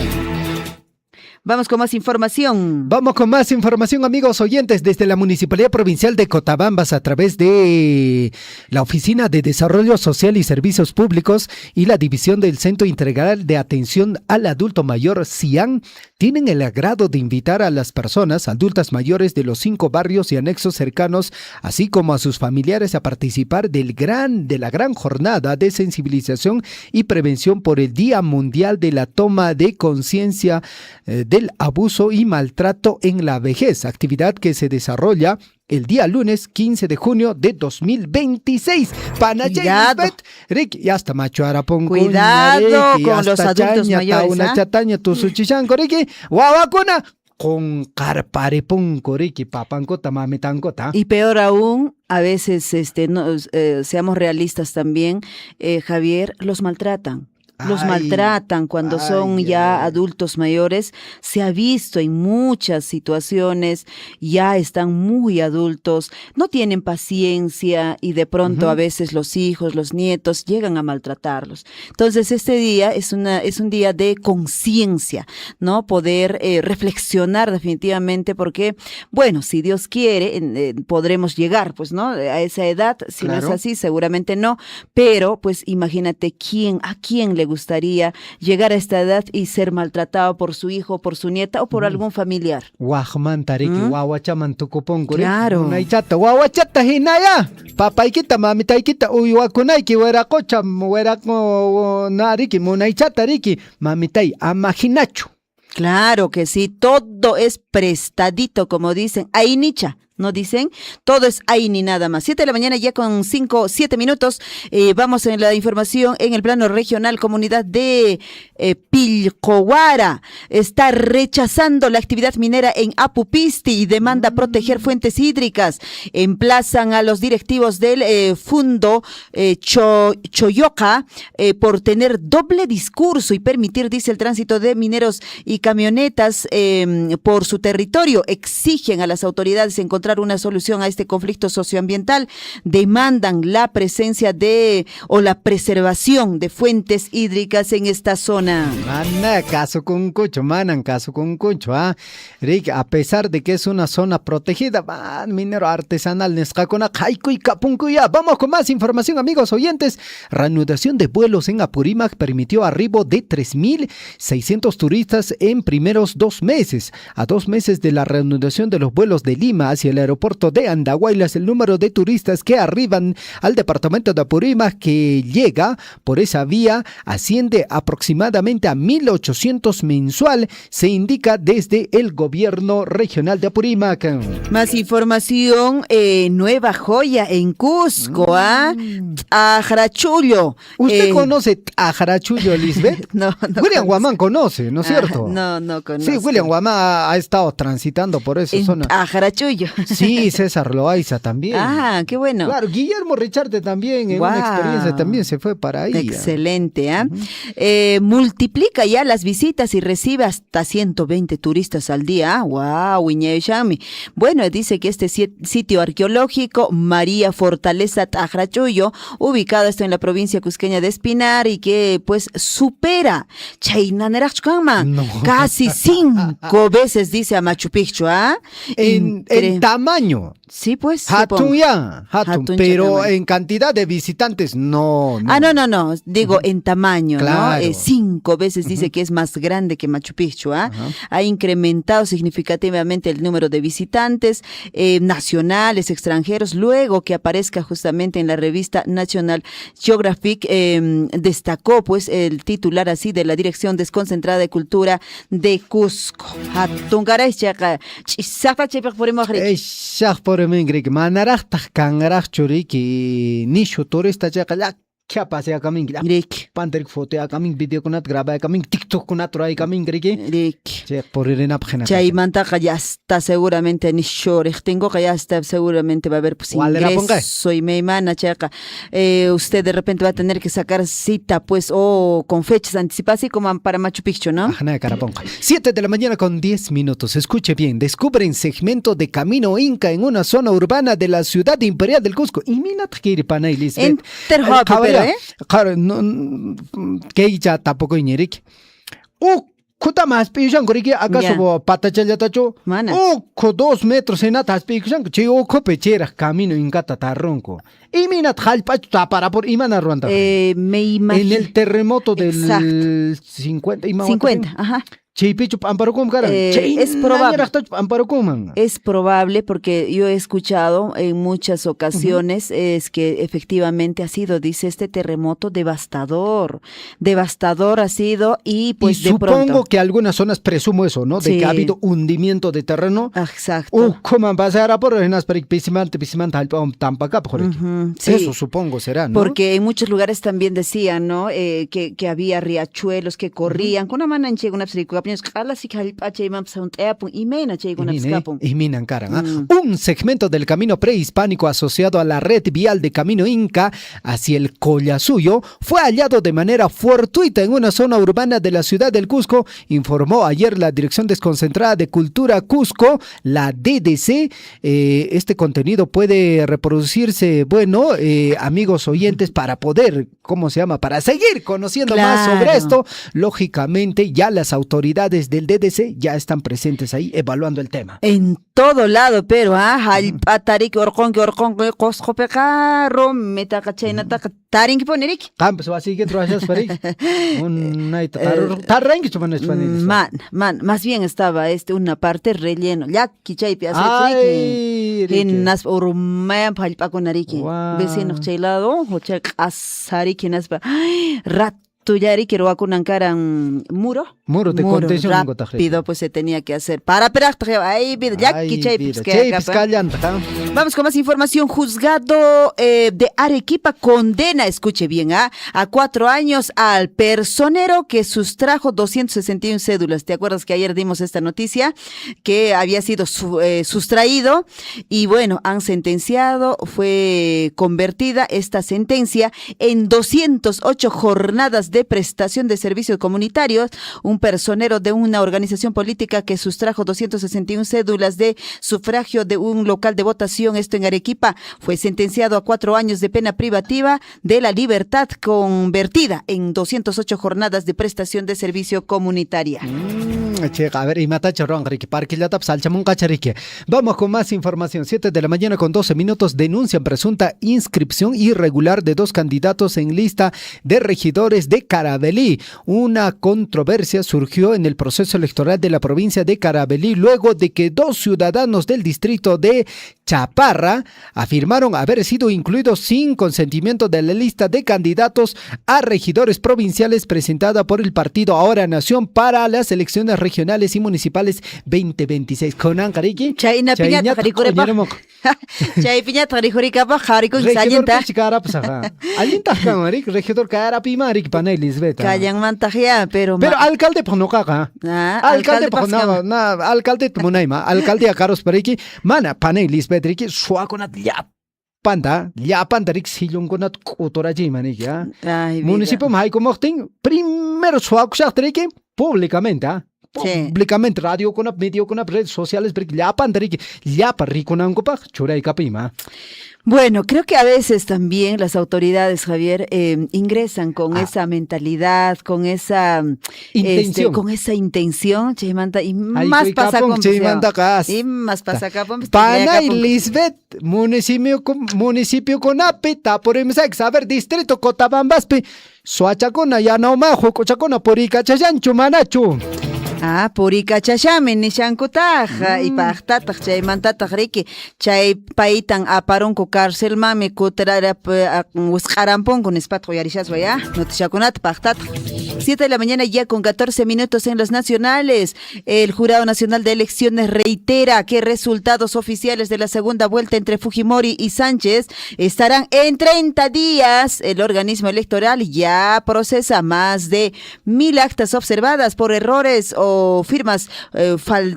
Vamos con más información. Vamos con más información, amigos oyentes, desde la Municipalidad Provincial de Cotabambas a través de la Oficina de Desarrollo Social y Servicios Públicos y la División del Centro Integral de Atención al Adulto Mayor, CIAN, tienen el agrado de invitar a las personas adultas mayores de los 5 barrios y anexos cercanos, así como a sus familiares, a participar de la gran jornada de sensibilización y prevención por el Día Mundial de la Toma de Conciencia del Abuso y Maltrato en la Vejez, actividad que se desarrolla el día lunes 15 de junio de 2026. Cuidado. Ya está macho arapón. Cuidado con los adultos mayores. Una chataña tu suchichanco, Ricky. Guavacuna. Con carparepón, Ricky, papanco, tamametanco, ta. Y peor aún, a veces, seamos realistas también, Javier, los maltratan. los Ay, maltratan cuando son ay, ya ay. adultos mayores. Se ha visto en muchas situaciones, ya están muy adultos, no tienen paciencia y de pronto a veces los hijos, los nietos llegan a maltratarlos. Entonces este día es un día de conciencia, ¿no? Poder reflexionar definitivamente porque, bueno, si Dios quiere, podremos llegar, pues, ¿no? A esa edad, si no es Claro. así, seguramente no, pero pues imagínate a quién le gustaría llegar a esta edad y ser maltratado por su hijo, por su nieta o por algún familiar. Wajman tariki, wawachaman tukuponguri. Claro. Munaychata, wawachata hinaya. Papaykita, mamitaykita, uywakunayki, werakocha, werako nariki, munaychata riki, mamitay, amajinachu. Claro que sí, todo es prestadito, como dicen. Ahí nicha, ¿no dicen? Todo es ahí ni nada más. 7 de la mañana ya con 7 minutos. Vamos en la información en el plano regional. Comunidad de Pilcohuara está rechazando la actividad minera en Apupisti y demanda proteger fuentes hídricas. Emplazan a los directivos del Fundo Choyoca por tener doble discurso y permitir, dice, el tránsito de mineros y camionetas por su territorio. Exigen a las autoridades encontrar una solución a este conflicto socioambiental. Demandan la presencia o la preservación de fuentes hídricas en esta zona. Mana, caso con cucho, manan, caso con cucho, ¿ah? Rick, a pesar de que es una zona protegida, minero artesanal, Nescacona, Jaico y Capuncuya. Vamos con más información, amigos oyentes. Reanudación de vuelos en Apurímac permitió arribo de 3.600 turistas en primeros 2 meses. A 2 meses de la reanudación de los vuelos de Lima hacia el aeropuerto de Andahuaylas, el número de turistas que arriban al departamento de Apurímac que llega por esa vía asciende aproximadamente a 1.800 mensual, se indica desde el gobierno regional de Apurímac. Más información, Nueva Joya en Cusco, Ajarachullo. ¿Usted conoce a Jarachullo, Lisbeth? No, William conozco. Guamán conoce, ¿no es cierto? No conozco. Sí, William Guamán ha estado transitando por esa zona. Ajarachullo. Sí, César Loaiza también. Ah, qué bueno. Claro, Guillermo Richarte también, en una Guau. experiencia también se fue para ahí. Excelente, ¿ah? Multiplica ya las visitas y recibe hasta 120 turistas al día. ¡Wow! Iñeishami. Bueno, dice que este sitio arqueológico, María Fortaleza Tajrachuyo, ubicado esto en la provincia cusqueña de Espinar y que pues supera Chaynanarachkama, No. casi 5 veces, dice a Machu Picchu, ¿ah? En tamaño. Sí, pues. Hatun supongo. ya, hatun, Hatun pero tamaño. en cantidad de visitantes, no. No. Digo, en tamaño, Claro. ¿no? 5 veces dice que es más grande que Machu Picchu, ¿ah? Ha incrementado significativamente el número de visitantes nacionales, extranjeros, luego que aparezca justamente en la revista National Geographic, destacó pues el titular así de la Dirección Desconcentrada de Cultura de Cusco. Hatungaray chaqa, chisaqta chaypaq purimaqri. Shaq por mengrik, manarachtaj kangarach churiki, nishu turista chakala, ¿qué pasa acá, Rik, Panterik foto acá, video kunat graba acá, TikTok kunat ray acá, rik. por irena pjena. Chaymanta ya está seguramente ni shorek, tengo que ya está seguramente va a haber pues ¿Cuál era, ponga? ingreso y me mana chaca. Usted de repente va a tener que sacar cita pues o con fechas anticipadas así como para Machu Picchu, ¿no? Ajá, Caraponca. 7 de la mañana con 10 minutos. Escuche bien, descubren segmento de camino inca en una zona urbana de la ciudad imperial del Cusco. Y mina tjiri panay Lisbeth. Enterhope, pero, Claro, que ya tampoco iñerik. Kuta más pillan coriki acaso Ya. bo patachalla tacho. Mana. Ko 2 metros en atas pillan che oko pechera camino inca tatarronco. Y mina tjalpacho para por imana ruanda. Me En imagino. el terremoto del Exacto. 50 y 50, ajá. Cheipichu amparucum cara. Es probable. Amparucum. Es probable porque yo he escuchado en muchas ocasiones es que efectivamente ha sido, dice, este terremoto devastador ha sido y pues y de supongo pronto. que algunas zonas presumo eso, ¿no? De Sí. que ha habido hundimiento de terreno. Exacto. ¿Cómo va a ser por unas pisimante tampaca, por aquí? Ujú, sí. Eso supongo será, ¿no? Porque en muchos lugares también decían, ¿no? Que había riachuelos que corrían. Con una mano en chico, una psicóloga ñuqapiñas q'alasi hallp'achaymanpas hunt'ayapun imena chaykunapskapun. Iminan Karan. Un segmento del camino prehispánico asociado a la red vial de Camino Inca hacia el Collasuyo fue hallado de manera fortuita en una zona urbana de la ciudad del Cusco, informó ayer la Dirección Desconcentrada de Cultura Cusco, la DDC. Este contenido puede reproducirse, amigos oyentes, para poder, para seguir conociendo más sobre esto. Lógicamente, ya las autoridades del DDC ya están presentes ahí evaluando el tema. En todo lado, pero hallp'atarik orqonki qosqopiqa rumitaqa chaynataqa tarinki ponerik. Campos así que trozas para Más bien estaba una parte relleno. Ya kichaypi Naspa urumaya hallp'akunariki. Vecinos chaylado, hocha q'asariki naspa. Tuyariki ruwakunan karan muro de contención rápido, pues se tenía que hacer para ahí vamos con más información. Juzgado de Arequipa condena, escuche bien, a 4 años al personero que sustrajo 261 cédulas. ¿Te acuerdas que ayer dimos esta noticia? Que había sido sustraído y han sentenciado, fue convertida esta sentencia en 208 jornadas de prestación de servicios comunitarios. Un personero de una organización política que sustrajo 261 cédulas de sufragio de un local de votación, esto en Arequipa, fue sentenciado a 4 años de pena privativa de la libertad, convertida en 208 jornadas de prestación de servicio comunitaria. A ver, vamos con más información. 7 de la mañana con 12 minutos. Denuncian presunta inscripción irregular de 2 candidatos en lista de regidores de Carabalí. Una controversia surgió en el proceso electoral de la provincia de Carabalí luego de que 2 ciudadanos del distrito de Chaparra afirmaron haber sido incluidos sin consentimiento de la lista de candidatos a regidores provinciales presentada por el partido Ahora Nación para las elecciones regionales y municipales 2026. Conan Kariki, Chaina Piñata Karikurepa. Chay Piñata Karikuripa, Harikun Sayenta. Alienta Kamarik, regidor Karapima, Marik Panelis, Beta. Callan Mantajia, pero alcalde Ponocaca. Alcalde Ponava, alcalde Monaima, alcalde a Caros Periki, Mana Panelis, Betriki, Suaconat ya. Panda, ya pandarik silong konat kutoraji maniki, municipio Maiko Morting, primero Suacusatriki, públicamente, públicamente, radio con medio con redes sociales, ya pandarik, ya parriconangopa, churay capima. Bueno, creo que a veces también las autoridades, Javier, ingresan con esa mentalidad, con esa intención, Chaymanta, y más pasa con Panay Lisbeth, municipio con apita, por a ver, distrito Cotabambaspe, Suachacona, ya no majo, Cochacona, Porica, Chayanchu, Manachu. Purika chashami nishankutaja y pachtataj chay mantataj riki chay paitan aparonko cárcel mami kutrara usqaramponku nispatjo yarishaswa ya notishakunata pachtataj. 7 de la mañana ya con 14 minutos en los nacionales. El Jurado Nacional de Elecciones reitera que resultados oficiales de la segunda vuelta entre Fujimori y Sánchez estarán en 30 días. El organismo electoral ya procesa más de 1,000 actas observadas por errores o firmas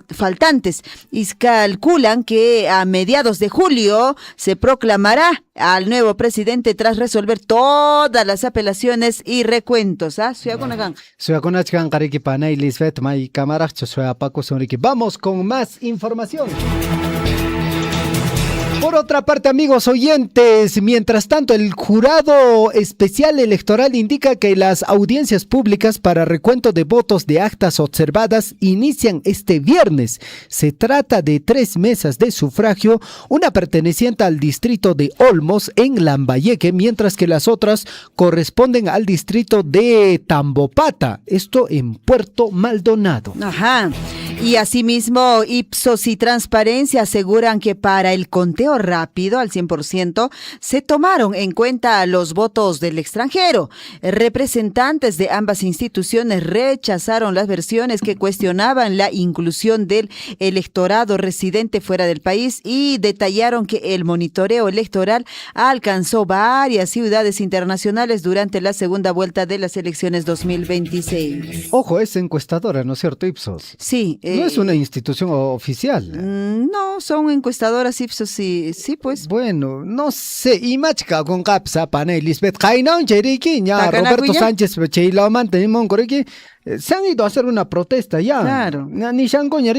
faltantes y calculan que a mediados de julio se proclamará al nuevo presidente tras resolver todas las apelaciones y recuentos. Vamos con más información. Por otra parte, amigos oyentes, mientras tanto, el Jurado Especial Electoral indica que las audiencias públicas para recuento de votos de actas observadas inician este viernes. Se trata de 3 mesas de sufragio, una perteneciente al distrito de Olmos en Lambayeque, mientras que las otras corresponden al distrito de Tambopata, esto en Puerto Maldonado. Y asimismo, Ipsos y Transparencia aseguran que para el conteo rápido al 100% se tomaron en cuenta los votos del extranjero. Representantes de ambas instituciones rechazaron las versiones que cuestionaban la inclusión del electorado residente fuera del país y detallaron que el monitoreo electoral alcanzó varias ciudades internacionales durante la segunda vuelta de las elecciones 2026. Ojo, es encuestadora, ¿no es cierto, Ipsos? Sí. No es una institución oficial. No, son encuestadoras Ipsos, sí, pues. Bueno, no sé, imachka con capsa pana Lisbeth Kainan Cheriki, ya Takana Roberto Cuya. Sánchez Cheilaman tenemos se han ido a hacer una protesta ya. Claro. Ni shancoña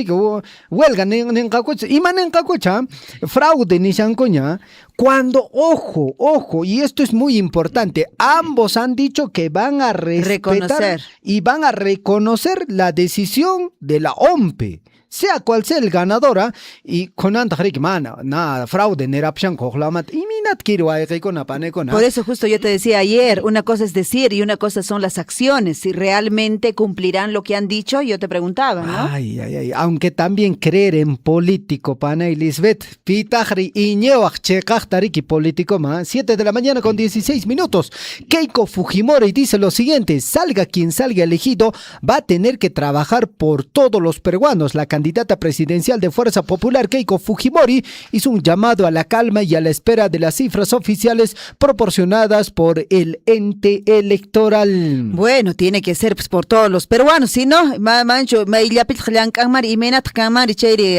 huelga ni cacucha, y man en cacucha, fraude ni shancoña, cuando, ojo, y esto es muy importante, ambos han dicho que van a respetar Reconocer. y van a reconocer la decisión de la OMPE. Sea cual sea el ganadora, y con antajarik mana, nada, fraude, nerapshan, kohlamat, y minat quiero a con apanecona. Por eso justo yo te decía ayer, una cosa es decir y una cosa son las acciones. Si realmente cumplirán lo que han dicho, yo te preguntaba, ¿no? Ay, aunque también creer en político, pana y Lisbeth, pitajri y ñewaj chekajtariki político ma, 7 de la mañana con 16 minutos. Keiko Fujimori dice lo siguiente: salga quien salga elegido, va a tener que trabajar por todos los peruanos. La candidata presidencial de Fuerza Popular, Keiko Fujimori, hizo un llamado a la calma y a la espera de las cifras oficiales proporcionadas por el ente electoral. Bueno, tiene que ser pues, por todos los peruanos, si no,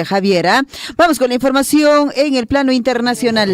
Javier, ¿ah? Vamos con la información en el plano internacional.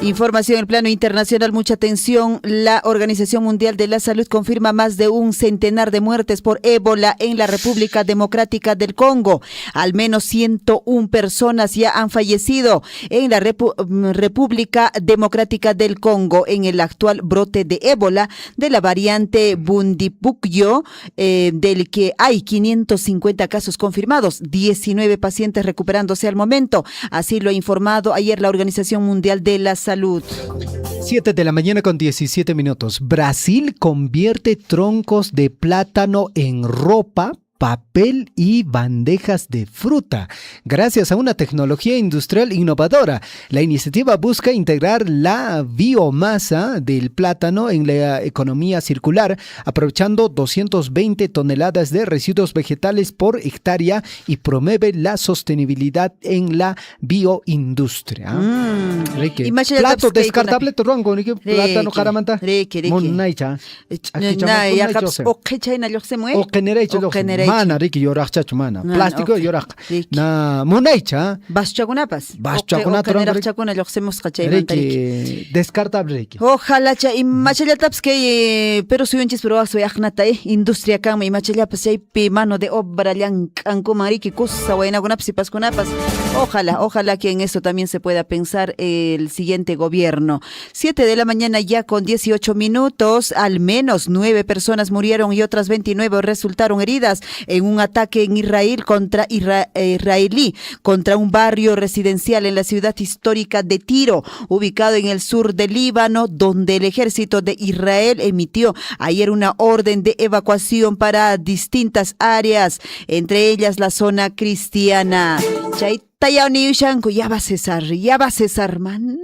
Información en el plano internacional, mucha atención. La Organización Mundial de la Salud confirma más de un centenar de muertes por ébola en la República Democrática del Congo. Al menos 101 personas ya han fallecido en la República Democrática del Congo en el actual brote de ébola de la variante Bundibugyo, del que hay 550 casos confirmados, 19 pacientes recuperándose al momento. Así lo ha informado ayer la Organización Mundial de la Salud. 7 de la mañana con 17 minutos. Brasil convierte troncos de plátano en ropa, papel y bandejas de fruta, gracias a una tecnología industrial innovadora. La iniciativa busca integrar la biomasa del plátano en la economía circular, aprovechando 220 toneladas de residuos vegetales por hectárea y promueve la sostenibilidad en la bioindustria. Ricky, plato descartable, turrongo, plátano caramanta. Monaicha. Mana Ricky yorak chacho mana. Plástico yorak. Na monaicha. Baschakunapas. Ricky descartable Ricky. Ojalá cha imachallataps que pero suyunchis pero soy agnata industria kama imachallapas hay mano de obra llancanco mariki kusa wainakunapas y paskunapas. Ojalá que en eso también se pueda pensar el siguiente gobierno. 7 de la mañana ya con 18 minutos, al menos 9 personas murieron y otras 29 resultaron heridas en un ataque en Israel contra israelí contra un barrio residencial en la ciudad histórica de Tiro, ubicado en el sur del Líbano, donde el ejército de Israel emitió ayer una orden de evacuación para distintas áreas, entre ellas la zona cristiana. Ya va a cesar, man.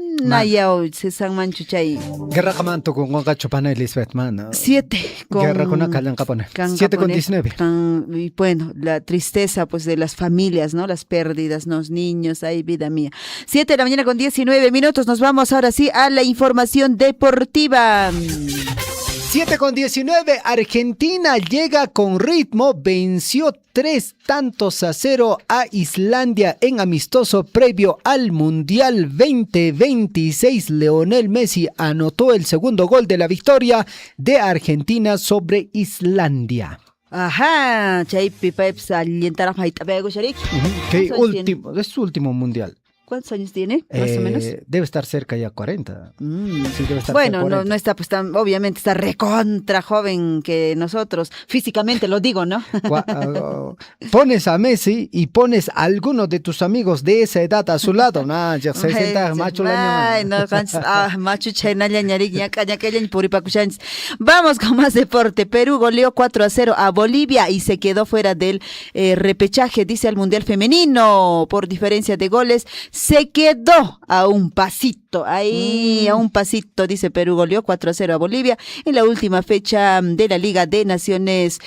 Cesar manchuchay. Guerra camanto con gacho pana Elizabeth man. 7 con Guerra con Acalan Capone. 7 con 19. Y bueno, la tristeza pues de las familias, ¿no? Las pérdidas, los niños, ay vida mía. 7 de la mañana con 19 minutos, nos vamos ahora sí a la información deportiva. 7 con 19, Argentina llega con ritmo, venció 3-0 a Islandia en amistoso previo al Mundial 2026. Leonel Messi anotó el segundo gol de la victoria de Argentina sobre Islandia. Ajá, chay pipa alientar a Maita Bego Sharik. Que último, es su último Mundial. ¿Cuántos años tiene, más o menos? Debe estar cerca ya 40. Sí, debe estar Bueno, cerca no, 40. no está, pues obviamente está recontra joven que nosotros, físicamente lo digo, ¿no? Pones a Messi y pones a alguno de tus amigos de esa edad a su lado, nah, ya 60 macho la Ay, no, macho chaynalla ñarik, ñacañaqueña, puripacuchanchis. Vamos con más deporte. Perú goleó 4-0 a Bolivia y se quedó fuera del repechaje, dice el Mundial Femenino, por diferencia de goles. Se quedó a un pasito, ahí a un pasito, dice Perú goleó 4-0 a Bolivia en la última fecha de la Liga de Naciones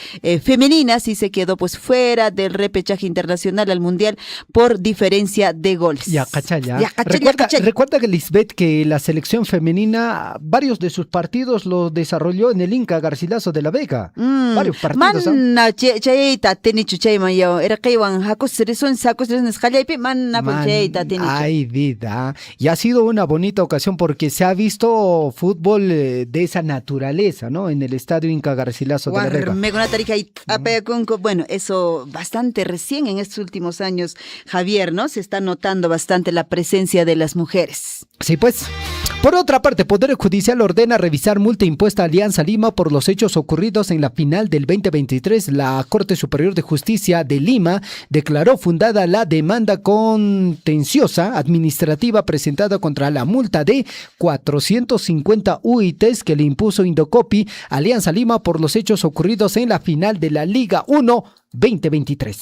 Femeninas y se quedó pues fuera del repechaje internacional al Mundial por diferencia de goles. Ya, cachaya. Recuerda Recuerda que Lisbeth, que la selección femenina, varios de sus partidos los desarrolló en el Inca Garcilaso de la Vega. Varios partidos. Manna chayta tenichu chayman yo era kaywan hakus reson escalaypi manna chayta tenichu. Ay, vida. Y ha sido una bonita ocasión porque se ha visto fútbol de esa naturaleza, ¿no? En el estadio Inca Garcilaso de la Vega. Bueno, eso bastante recién en estos últimos años, Javier, ¿no? Se está notando bastante la presencia de las mujeres. Sí, pues. Por otra parte, Poder Judicial ordena revisar multa impuesta a Alianza Lima por los hechos ocurridos en la final del 2023. La Corte Superior de Justicia de Lima declaró fundada la demanda contenciosa administrativa presentada contra la multa de 450 UITs que le impuso Indocopi a Alianza Lima por los hechos ocurridos en la final de la Liga 1 2023.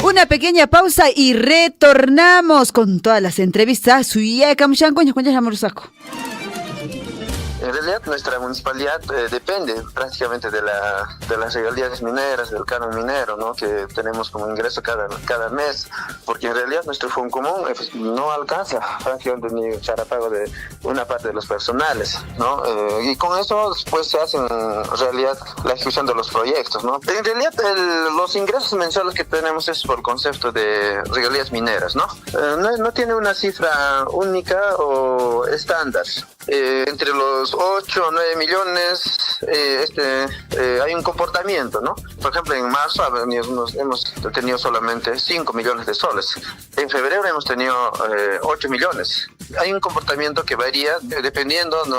Una pequeña pausa y retornamos con todas las entrevistas. En realidad nuestra municipalidad depende prácticamente de las regalías mineras, del canon minero, ¿no? Que tenemos como ingreso cada mes, porque en realidad nuestro fondo común no alcanza prácticamente ni echar a pago de una parte de los personales, ¿no? Y con eso pues se hace en realidad la ejecución de los proyectos, ¿no? En realidad los ingresos mensuales que tenemos es por concepto de regalías mineras, ¿no? No tiene una cifra única o estándar. Entre los 8 o 9 millones hay un comportamiento, ¿no? Por ejemplo, en marzo hemos tenido solamente 5 millones de soles. En febrero hemos tenido 8 millones. Hay un comportamiento que varía dependiendo de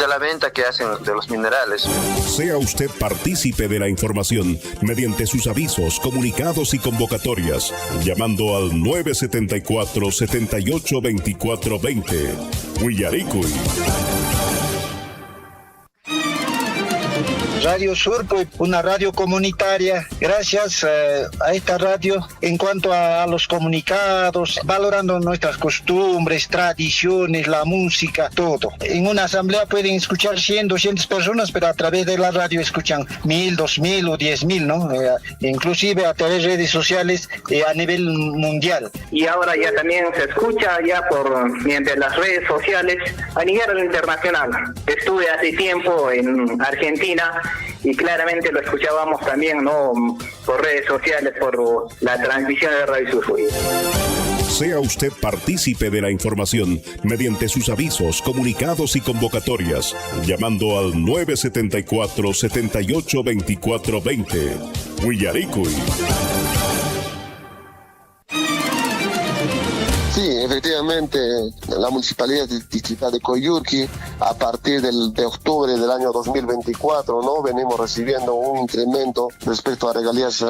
la venta que hacen de los minerales. Sea usted partícipe de la información mediante sus avisos, comunicados y convocatorias, llamando al 974-782420. Huillaricuy. Radio Surco, una radio comunitaria. Gracias a esta radio, en cuanto a los comunicados, valorando nuestras costumbres, tradiciones, la música, todo. En una asamblea pueden escuchar 100, 200 personas, pero a través de la radio escuchan 1000, 2000 o 10,000, ¿no? Inclusive a través de redes sociales a nivel mundial. Y ahora ya también se escucha ya mediante las redes sociales a nivel internacional. Estuve hace tiempo en Argentina y claramente lo escuchábamos también, ¿no? Por redes sociales, por la transmisión de Radio Surfui. Sea usted partícipe de la información mediante sus avisos, comunicados y convocatorias, llamando al 974-782420. Huillaricuy. Sí, efectivamente, la Municipalidad Distrital de Coyurqui, a partir de octubre del año 2024, ¿no? Venimos recibiendo un incremento respecto a regalías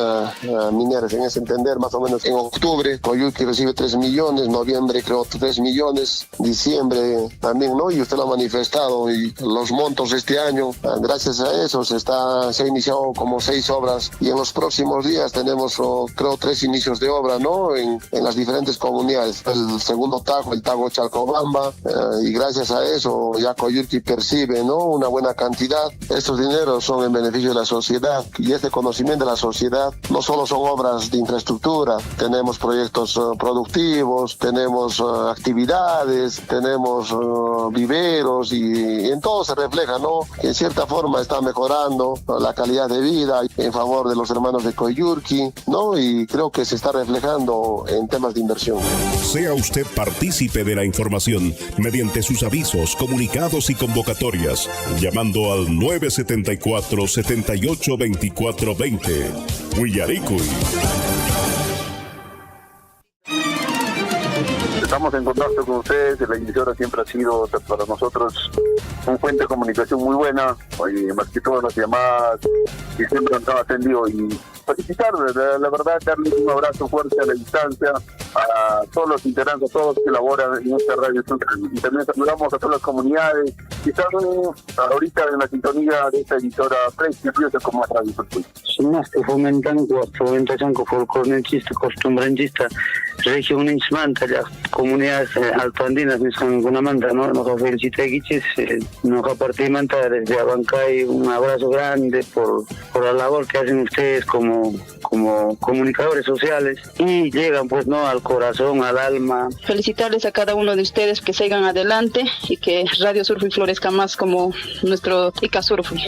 mineras. En ese entender, más o menos en octubre, Coyurqui recibe 3 millones, noviembre creo 3 millones, diciembre también, ¿no? Y usted lo ha manifestado, y los montos este año, gracias a eso, se ha iniciado como 6 obras, y en los próximos días tenemos, creo, 3 inicios de obra, ¿no? En las diferentes comunidades. El segundo tajo, el tajo Chalcobamba, y gracias a eso ya Coyurqui percibe, ¿no? Una buena cantidad. Estos dineros son en beneficio de la sociedad, y este conocimiento de la sociedad no solo son obras de infraestructura, tenemos proyectos productivos, tenemos actividades, tenemos viveros, y en todo se refleja, ¿no? Que en cierta forma está mejorando la calidad de vida en favor de los hermanos de Coyurqui, ¿no? Y creo que se está reflejando en temas de inversión. Sea usted partícipe de la información mediante sus avisos, comunicados y convocatorias, llamando al 974-782420. Huillaricuy. estamos en contacto con ustedes. La emisora siempre ha sido para nosotros un fuente de comunicación muy buena, más que todas las llamadas, y siempre nos han atendido. Y felicitar, la verdad, darles un abrazo fuerte a la distancia a todos los integrantes, a todos los que laboran en esta radio, y también saludamos a todas las comunidades que están ahorita en la sintonía de esta emisora prestigiosa como Radio Surfuy. Sumaste fomentación folclorista, costumbrantista, región Nismanta, las comunidades altoandinas, Nismangunamanta, ¿no? Nos felicita Guiches, nos partimenta desde Abancay, un abrazo grande por la labor que hacen ustedes como comunicadores sociales y llegan pues no al corazón, al alma. Felicitarles a cada uno de ustedes que sigan adelante y que Radio Surfuy florezca más como nuestro Ica Surfuy.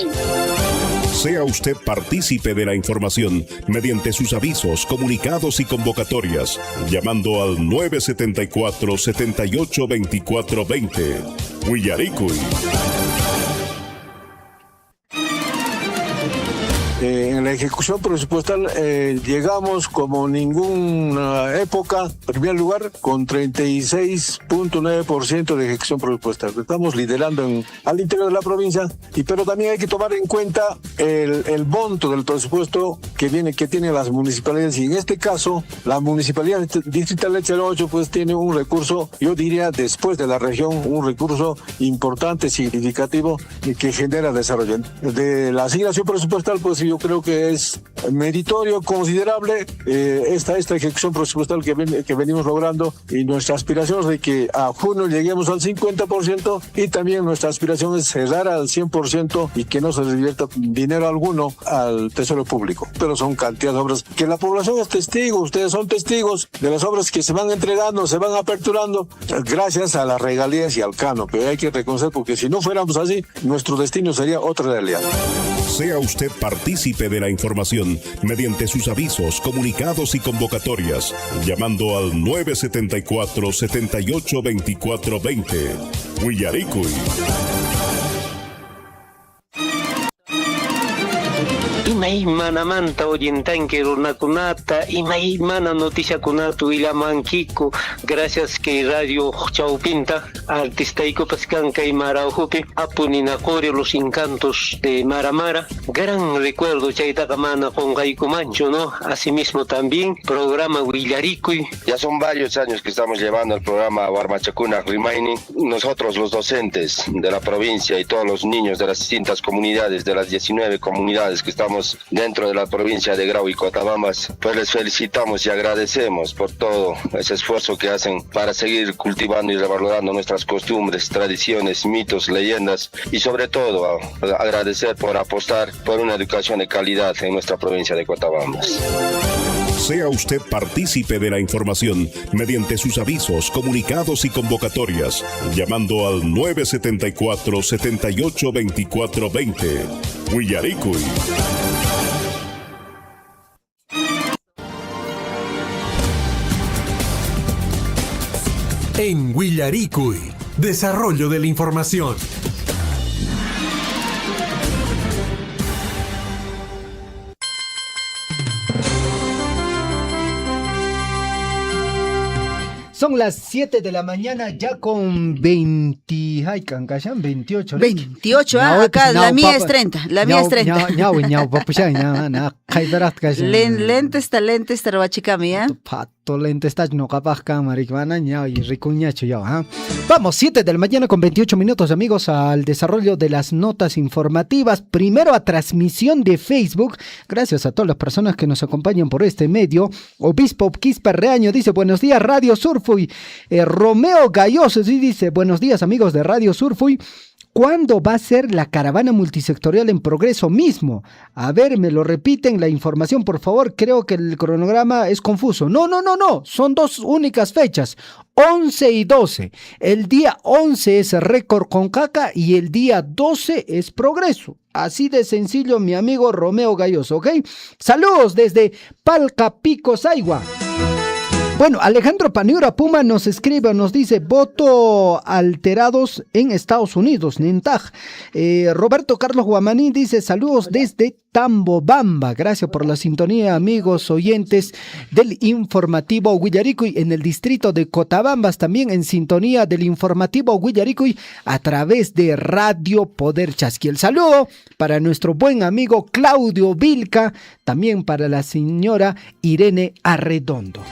Sea usted partícipe de la información mediante sus avisos, comunicados y convocatorias, llamando al 974-782420. Huillaricuy. En la ejecución presupuestal llegamos como ninguna época, en primer lugar, con 36.9% de ejecución presupuestal. Estamos liderando al interior de la provincia, pero también hay que tomar en cuenta el monto del presupuesto que tienen las municipalidades. Y en este caso, la municipalidad distrital de Chalocho pues tiene un recurso, yo diría, después de la región, un recurso importante, significativo y que genera desarrollo. De la asignación presupuestal, pues yo creo que es meritorio, considerable esta ejecución presupuestal que venimos logrando, y nuestra aspiración es de que a junio lleguemos al 50%, y también nuestra aspiración es cerrar al 100% y que no se divierta dinero alguno al tesoro público. Pero son cantidades de obras que la población es testigo, ustedes son testigos de las obras que se van entregando, se van aperturando gracias a las regalías y al canon, que hay que reconocer, porque si no fuéramos así, nuestro destino sería otra realidad. Sea usted partícipe de la información mediante sus avisos, comunicados y convocatorias, llamando al 974-782420. Huillaricuy. Imay manamanta orientanque runakunata, imay mana noticia kunatu ilamankiku, gracias que Radio Chaupinta, artistaico pascanca y maraujupi, apuninacore los encantos de Maramara, gran recuerdo chaitaca mana con Gaico Mancho, ¿no? Asimismo también, programa Huillaricuy. Ya son varios años que estamos llevando el programa Warmachacuna Rimaini, nosotros los docentes de la provincia y todos los niños de las distintas comunidades, de las 19 comunidades que estamos dentro de la provincia de Grau y Cotabambas, pues les felicitamos y agradecemos por todo ese esfuerzo que hacen para seguir cultivando y revalorando nuestras costumbres, tradiciones, mitos, leyendas, y sobre todo agradecer por apostar por una educación de calidad en nuestra provincia de Cotabambas. Sea usted partícipe de la información mediante sus avisos, comunicados y convocatorias, llamando al 974-782420. Huillaricuy. En Huillaricuy, desarrollo de la información. Son las 7 de la mañana, ya con 28, 28, acá la mía es 30, la mía es 30. Lentes, talentes, tarabachicami, ¿eh? Lentes, no capaz cámara, y ricuñacho ya. Vamos, 7 de la mañana con 28 minutos, amigos, al desarrollo de las notas informativas. Primero a transmisión de Facebook, gracias a todas las personas que nos acompañan por este medio. Obispo Quispe Reaño dice, buenos días, Radio Surfuy. Romeo Galloso sí dice, buenos días, amigos de Radio Surfuy. ¿Cuándo va a ser la caravana multisectorial en Progreso mismo? A ver, me lo repiten la información, por favor. Creo que el cronograma es confuso. No. Son dos únicas fechas, 11 y 12. El día 11 es Récord con Caca y el día 12 es Progreso. Así de sencillo, mi amigo Romeo Galloso, ¿ok? Saludos desde Palcapico, Saigua. Bueno, Alejandro Paniura Puma nos escribe, nos dice, voto alterados en Estados Unidos, Nintaj. Roberto Carlos Guamaní dice, saludos desde Tambobamba. Gracias por la sintonía, amigos oyentes del informativo Huillaricuy en el distrito de Cotabambas, también en sintonía del informativo Huillaricuy a través de Radio Poder Chasqui. El saludo para nuestro buen amigo Claudio Vilca, también para la señora Irene Arredondo.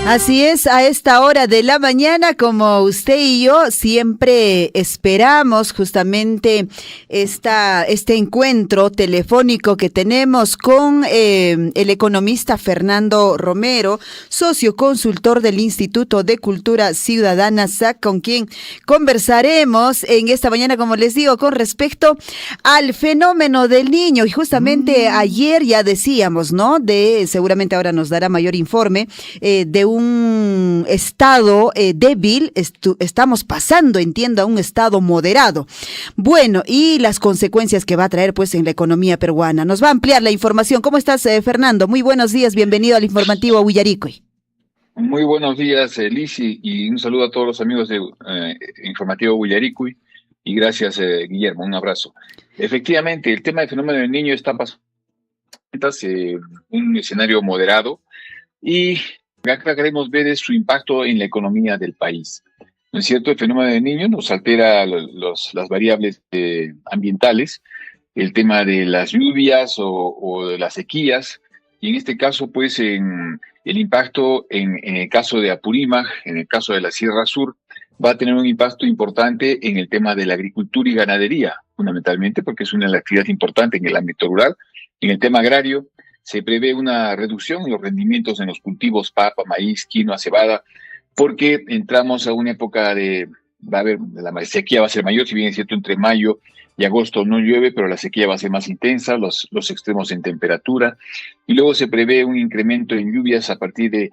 Así es, a esta hora de la mañana, como usted y yo siempre esperamos justamente este encuentro telefónico que tenemos con el economista Fernando Romero, socio consultor del Instituto de Cultura Ciudadana SAC, con quien conversaremos en esta mañana, como les digo, con respecto al fenómeno del niño. Y justamente ayer ya decíamos, ¿no? Seguramente ahora nos dará mayor informe de un estado débil, estamos pasando, entiendo, a un estado moderado. Bueno, y las consecuencias que va a traer pues en la economía peruana. Nos va a ampliar la información. ¿Cómo estás, Fernando? Muy buenos días, bienvenido al informativo Huillaricuy. Muy buenos días, Lisi, y un saludo a todos los amigos de informativo Huillaricuy, y gracias, Guillermo, un abrazo. Efectivamente, el tema del fenómeno del niño está pasando un escenario moderado, y acá queremos ver su impacto en la economía del país. ¿No es cierto? El fenómeno del niño nos altera las variables ambientales, el tema de las lluvias o de las sequías, y en este caso, pues, el impacto en el caso de Apurímac, en el caso de la Sierra Sur, va a tener un impacto importante en el tema de la agricultura y ganadería, fundamentalmente porque es una actividad importante en el ámbito rural. En el tema agrario, se prevé una reducción en los rendimientos en los cultivos papa, maíz, quinoa, cebada, porque entramos a una época la sequía va a ser mayor, si bien es cierto, entre mayo y agosto no llueve, pero la sequía va a ser más intensa, los extremos en temperatura, y luego se prevé un incremento en lluvias a partir de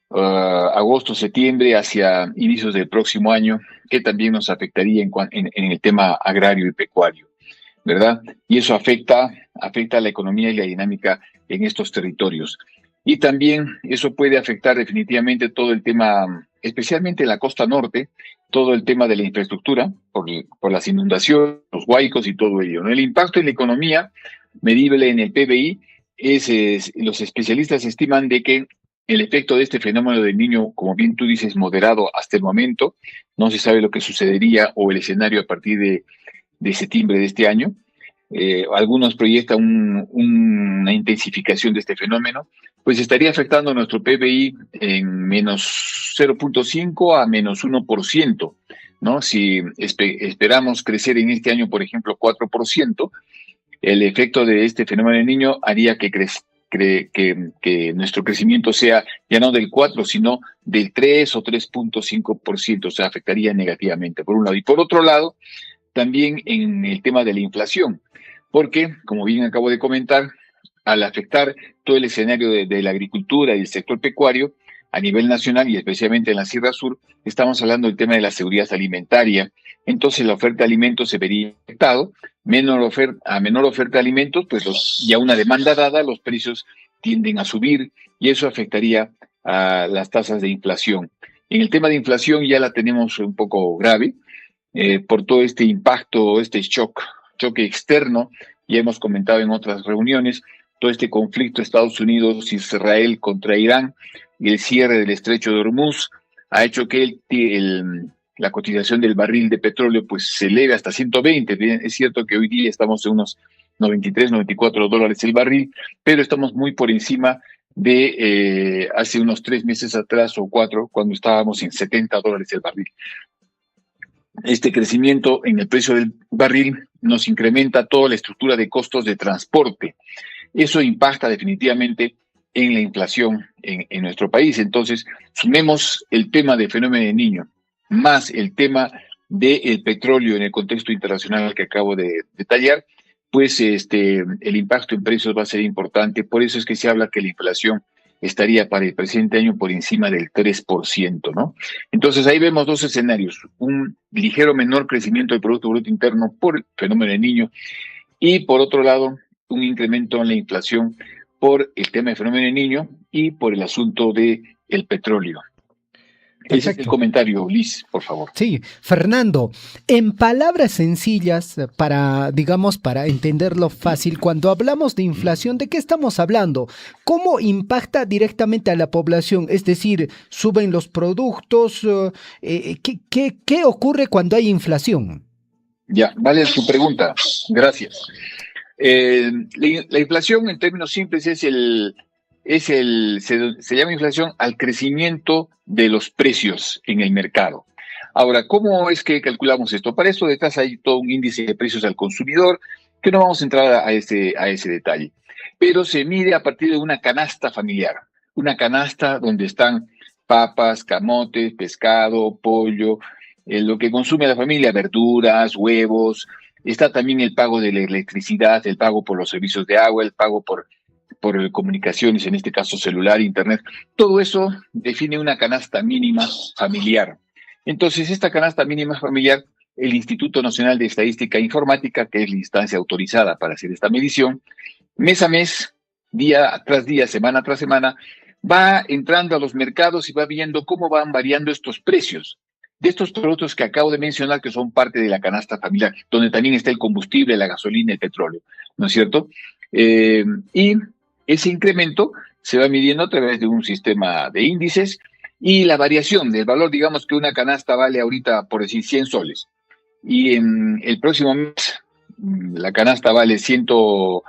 agosto, septiembre, hacia inicios del próximo año, que también nos afectaría en el tema agrario y pecuario, ¿verdad? Y eso afecta a la economía y la dinámica en estos territorios. Y también eso puede afectar definitivamente todo el tema, especialmente en la costa norte, todo el tema de la infraestructura, por las inundaciones, los huaicos y todo ello, ¿no? El impacto en la economía, medible en el PBI, los especialistas estiman de que el efecto de este fenómeno del niño, como bien tú dices, moderado hasta el momento, no se sabe lo que sucedería o el escenario a partir de septiembre de este año. Algunos proyectan una intensificación de este fenómeno, pues estaría afectando a nuestro PBI en menos 0.5 a menos 1%, ¿no? Si esperamos crecer en este año, por ejemplo, 4%, el efecto de este fenómeno del niño haría que nuestro crecimiento sea ya no del 4, sino del 3 o 3.5%, o sea, afectaría negativamente, por un lado. Y por otro lado, también en el tema de la inflación, porque, como bien acabo de comentar, al afectar todo el escenario de la agricultura y el sector pecuario a nivel nacional y especialmente en la Sierra Sur, estamos hablando del tema de la seguridad alimentaria. Entonces la oferta de alimentos se vería afectado, menor oferta de alimentos, pues ya una demanda dada, los precios tienden a subir y eso afectaría a las tasas de inflación. En el tema de inflación ya la tenemos un poco grave, por todo este impacto, este choque externo, ya hemos comentado en otras reuniones, todo este conflicto Estados Unidos-Israel contra Irán y el cierre del estrecho de Hormuz ha hecho que la cotización del barril de petróleo pues se eleve hasta 120. Bien, es cierto que hoy día estamos en unos 93, 94 dólares el barril, pero estamos muy por encima de hace unos 3 meses atrás o 4, cuando estábamos en 70 dólares el barril. Este crecimiento en el precio del barril nos incrementa toda la estructura de costos de transporte. Eso impacta definitivamente en la inflación en nuestro país. Entonces, sumemos el tema del fenómeno del niño, más el tema del petróleo en el contexto internacional que acabo de detallar, pues el impacto en precios va a ser importante. Por eso es que se habla que la inflación estaría para el presente año por encima del 3%, ¿no? Entonces ahí vemos dos escenarios, un ligero menor crecimiento del Producto Bruto Interno por el fenómeno del niño y por otro lado un incremento en la inflación por el tema del fenómeno del niño y por el asunto de el petróleo. Ese es el comentario, Liz, por favor. Sí, Fernando, en palabras sencillas, digamos, para entenderlo fácil, cuando hablamos de inflación, ¿de qué estamos hablando? ¿Cómo impacta directamente a la población? Es decir, ¿suben los productos? ¿Qué ocurre cuando hay inflación? Ya, vale su pregunta. Gracias. La inflación, en términos simples, se llama inflación al crecimiento de los precios en el mercado. Ahora, ¿cómo es que calculamos esto? Para eso detrás hay todo un índice de precios al consumidor, que no vamos a entrar a ese detalle. Pero se mide a partir de una canasta familiar, una canasta donde están papas, camotes, pescado, pollo, lo que consume la familia, verduras, huevos. Está también el pago de la electricidad, el pago por los servicios de agua, el pago por comunicaciones, en este caso celular, internet. Todo eso define una canasta mínima familiar. Entonces, esta canasta mínima familiar, el Instituto Nacional de Estadística e Informática, que es la instancia autorizada para hacer esta medición, mes a mes, día tras día, semana tras semana, va entrando a los mercados y va viendo cómo van variando estos precios de estos productos que acabo de mencionar, que son parte de la canasta familiar, donde también está el combustible, la gasolina, el petróleo, ¿no es cierto? Y ese incremento se va midiendo a través de un sistema de índices y la variación del valor, digamos que una canasta vale ahorita, por decir, 100 soles, y en el próximo mes la canasta vale 102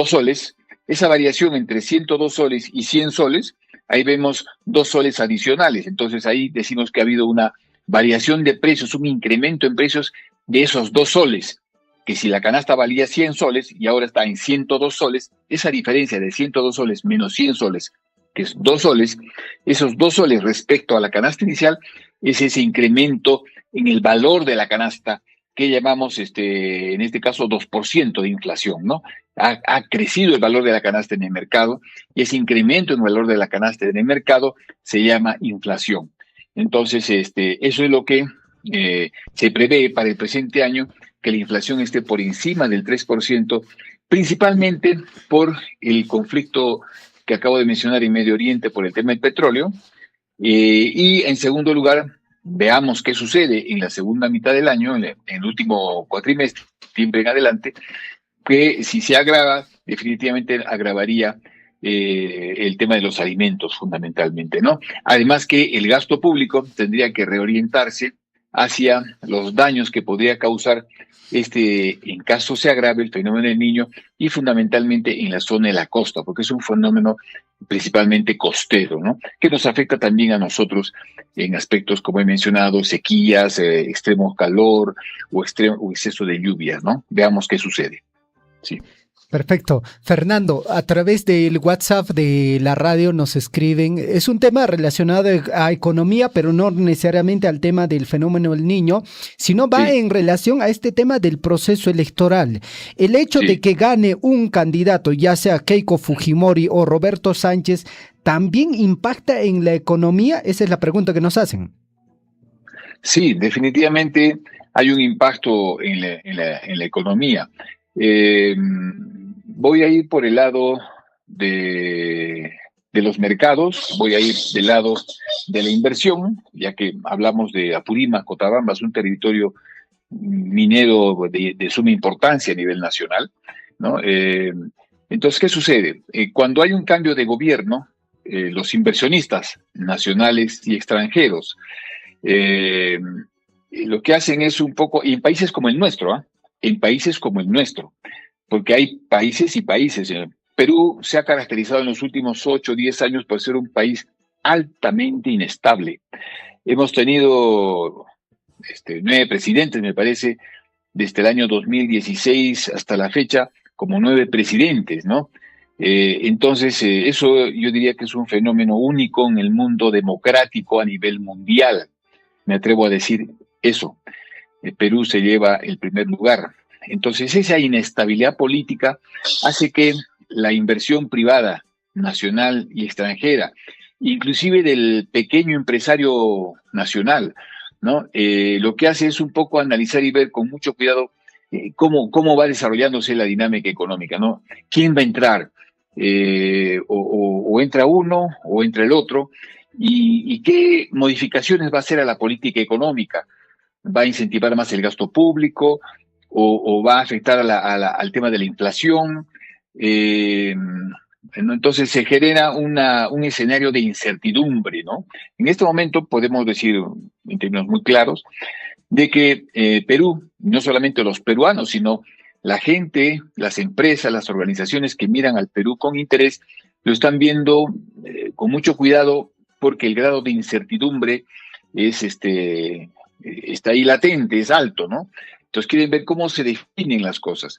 soles, esa variación entre 102 soles y 100 soles, ahí vemos 2 soles adicionales, entonces ahí decimos que ha habido una variación de precios, un incremento en precios de esos 2 soles, que si la canasta valía 100 soles y ahora está en 102 soles, esa diferencia de 102 soles menos 100 soles, que es 2 soles, esos 2 soles respecto a la canasta inicial, es ese incremento en el valor de la canasta que llamamos, en este caso, 2% de inflación, ¿no? Ha crecido el valor de la canasta en el mercado y ese incremento en el valor de la canasta en el mercado se llama inflación. Entonces, eso es lo que se prevé para el presente año, que la inflación esté por encima del 3%, principalmente por el conflicto que acabo de mencionar en Medio Oriente por el tema del petróleo. Y en segundo lugar, veamos qué sucede en la segunda mitad del año, en el último cuatrimestre, siempre en adelante, que si se agrava, definitivamente agravaría el tema de los alimentos fundamentalmente, ¿no? Además que el gasto público tendría que reorientarse hacia los daños que podría causar en caso se agrave el fenómeno del Niño y fundamentalmente en la zona de la costa, porque es un fenómeno principalmente costero, ¿no? Que nos afecta también a nosotros en aspectos, como he mencionado, sequías, extremo calor o exceso de lluvias, ¿no? Veamos qué sucede. Sí. Perfecto. Fernando, a través del WhatsApp de la radio nos escriben, es un tema relacionado a economía, pero no necesariamente al tema del fenómeno del Niño, sino va en relación a este tema del proceso electoral. El hecho de que gane un candidato, ya sea Keiko Fujimori o Roberto Sánchez, ¿también impacta en la economía? Esa es la pregunta que nos hacen. Sí, definitivamente hay un impacto en la economía. Voy a ir por el lado de los mercados, voy a ir del lado de la inversión, ya que hablamos de Apurímac, Cotabamba, es un territorio minero de suma importancia a nivel nacional, ¿no? Entonces, ¿qué sucede? Cuando hay un cambio de gobierno, los inversionistas nacionales y extranjeros lo que hacen es un poco, y en países como el nuestro, en países como el nuestro, porque hay países y países. Perú se ha caracterizado en los últimos 8 o 10 años por ser un país altamente inestable. Hemos tenido 9 presidentes, me parece, desde el año 2016 hasta la fecha, como 9 presidentes, ¿no? Entonces, eso yo diría que es un fenómeno único en el mundo democrático a nivel mundial. Me atrevo a decir eso. Perú se lleva el primer lugar. Entonces, esa inestabilidad política hace que la inversión privada, nacional y extranjera, inclusive del pequeño empresario nacional, ¿no? Lo que hace es un poco analizar y ver con mucho cuidado cómo va desarrollándose la dinámica económica, ¿no? ¿Quién va a entrar? O entra uno o entra el otro. ¿Y qué modificaciones va a hacer a la política económica? ¿Va a incentivar más el gasto público o va a afectar al tema de la inflación? Entonces se genera un escenario de incertidumbre, ¿no? En este momento podemos decir, en términos muy claros, de que Perú, no solamente los peruanos, sino la gente, las empresas, las organizaciones que miran al Perú con interés, lo están viendo con mucho cuidado porque el grado de incertidumbre está ahí latente, es alto, ¿no? Entonces quieren ver cómo se definen las cosas.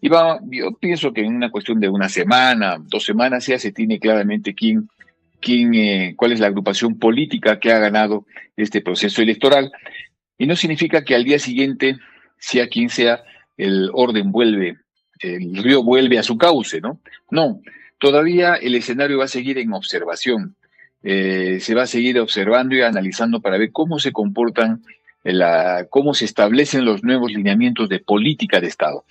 Yo pienso que en una cuestión de una semana, 2 semanas, ya se tiene claramente cuál es la agrupación política que ha ganado este proceso electoral. Y no significa que al día siguiente, sea quien sea, el río vuelve a su cauce, ¿no? No, todavía el escenario va a seguir en observación. Se va a seguir observando y analizando para ver cómo se comportan, cómo se establecen los nuevos lineamientos de política de Estado.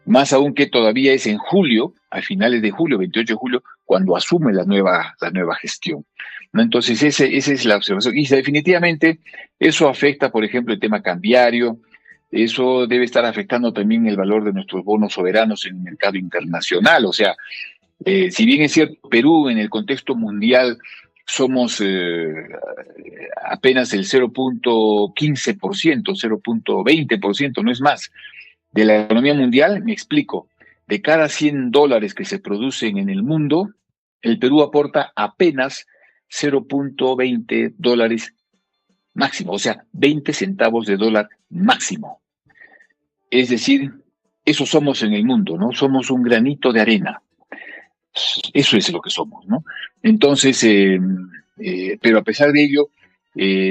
Más aún que todavía es en julio, a finales de julio, 28 de julio, cuando asume la nueva gestión, ¿no? Entonces esa es la observación. Y definitivamente eso afecta, por ejemplo, el tema cambiario. Eso debe estar afectando también el valor de nuestros bonos soberanos en el mercado internacional. O sea, si bien es cierto, Perú en el contexto mundial somos apenas el 0.15%, 0.20%, no es más, de la economía mundial. Me explico, de cada $100 que se producen en el mundo, el Perú aporta apenas $0.20 máximo, o sea, 20 centavos de dólar máximo. Es decir, eso somos en el mundo, ¿no? Somos un granito de arena. Eso es lo que somos, ¿no? Entonces, pero a pesar de ello,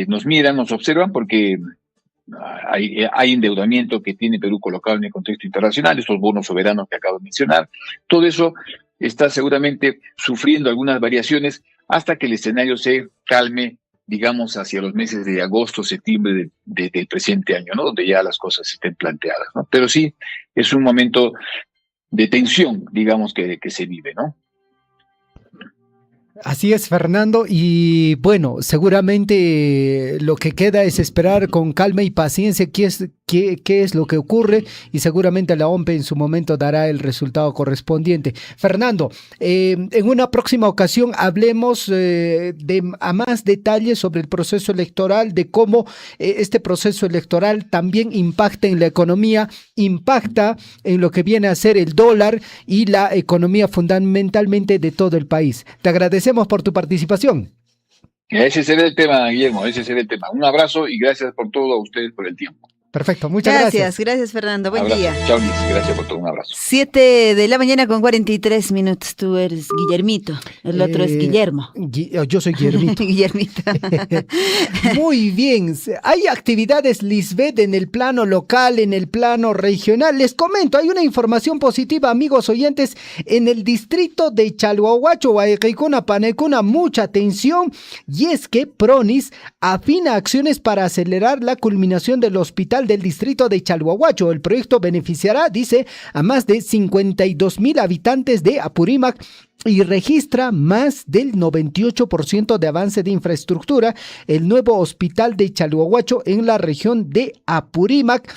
nos miran, nos observan porque hay endeudamiento que tiene Perú colocado en el contexto internacional, estos bonos soberanos que acabo de mencionar. Todo eso está seguramente sufriendo algunas variaciones hasta que el escenario se calme, digamos, hacia los meses de agosto, septiembre del presente año, ¿no? Donde ya las cosas estén planteadas, ¿no? Pero sí, es un momento de tensión, digamos, que se vive, ¿no? Así es, Fernando, y bueno, seguramente lo que queda es esperar con calma y paciencia qué es lo que ocurre, y seguramente la OMPE en su momento dará el resultado correspondiente. Fernando, en una próxima ocasión hablemos a más detalles sobre el proceso electoral, de cómo este proceso electoral también impacta en la economía, impacta en lo que viene a ser el dólar y la economía fundamentalmente de todo el país. Te agradecemos por tu participación. Ese será el tema, Guillermo, ese será el tema. Un abrazo y gracias por todo a ustedes por el tiempo. Perfecto, muchas gracias. Gracias, Fernando. Buen abrazo. día. Chao, Liz. Gracias por todo. Un abrazo. 7:43 a.m. Tú eres Guillermito. El otro es Guillermo. Yo soy Guillermito. Guillermito. Muy bien. Hay actividades, Lisbeth, en el plano local, en el plano regional. Les comento, hay una información positiva, amigos oyentes, en el distrito de Chalhuahuacho, Guayquicuna, Panecuna. Mucha atención. Y es que Pronis afina acciones para acelerar la culminación del hospital del distrito de Chalhuahuacho. El proyecto beneficiará, dice, a más de 52,000 habitantes de Apurímac y registra más del 98% de avance de infraestructura. El nuevo hospital de Chalhuahuacho en la región de Apurímac.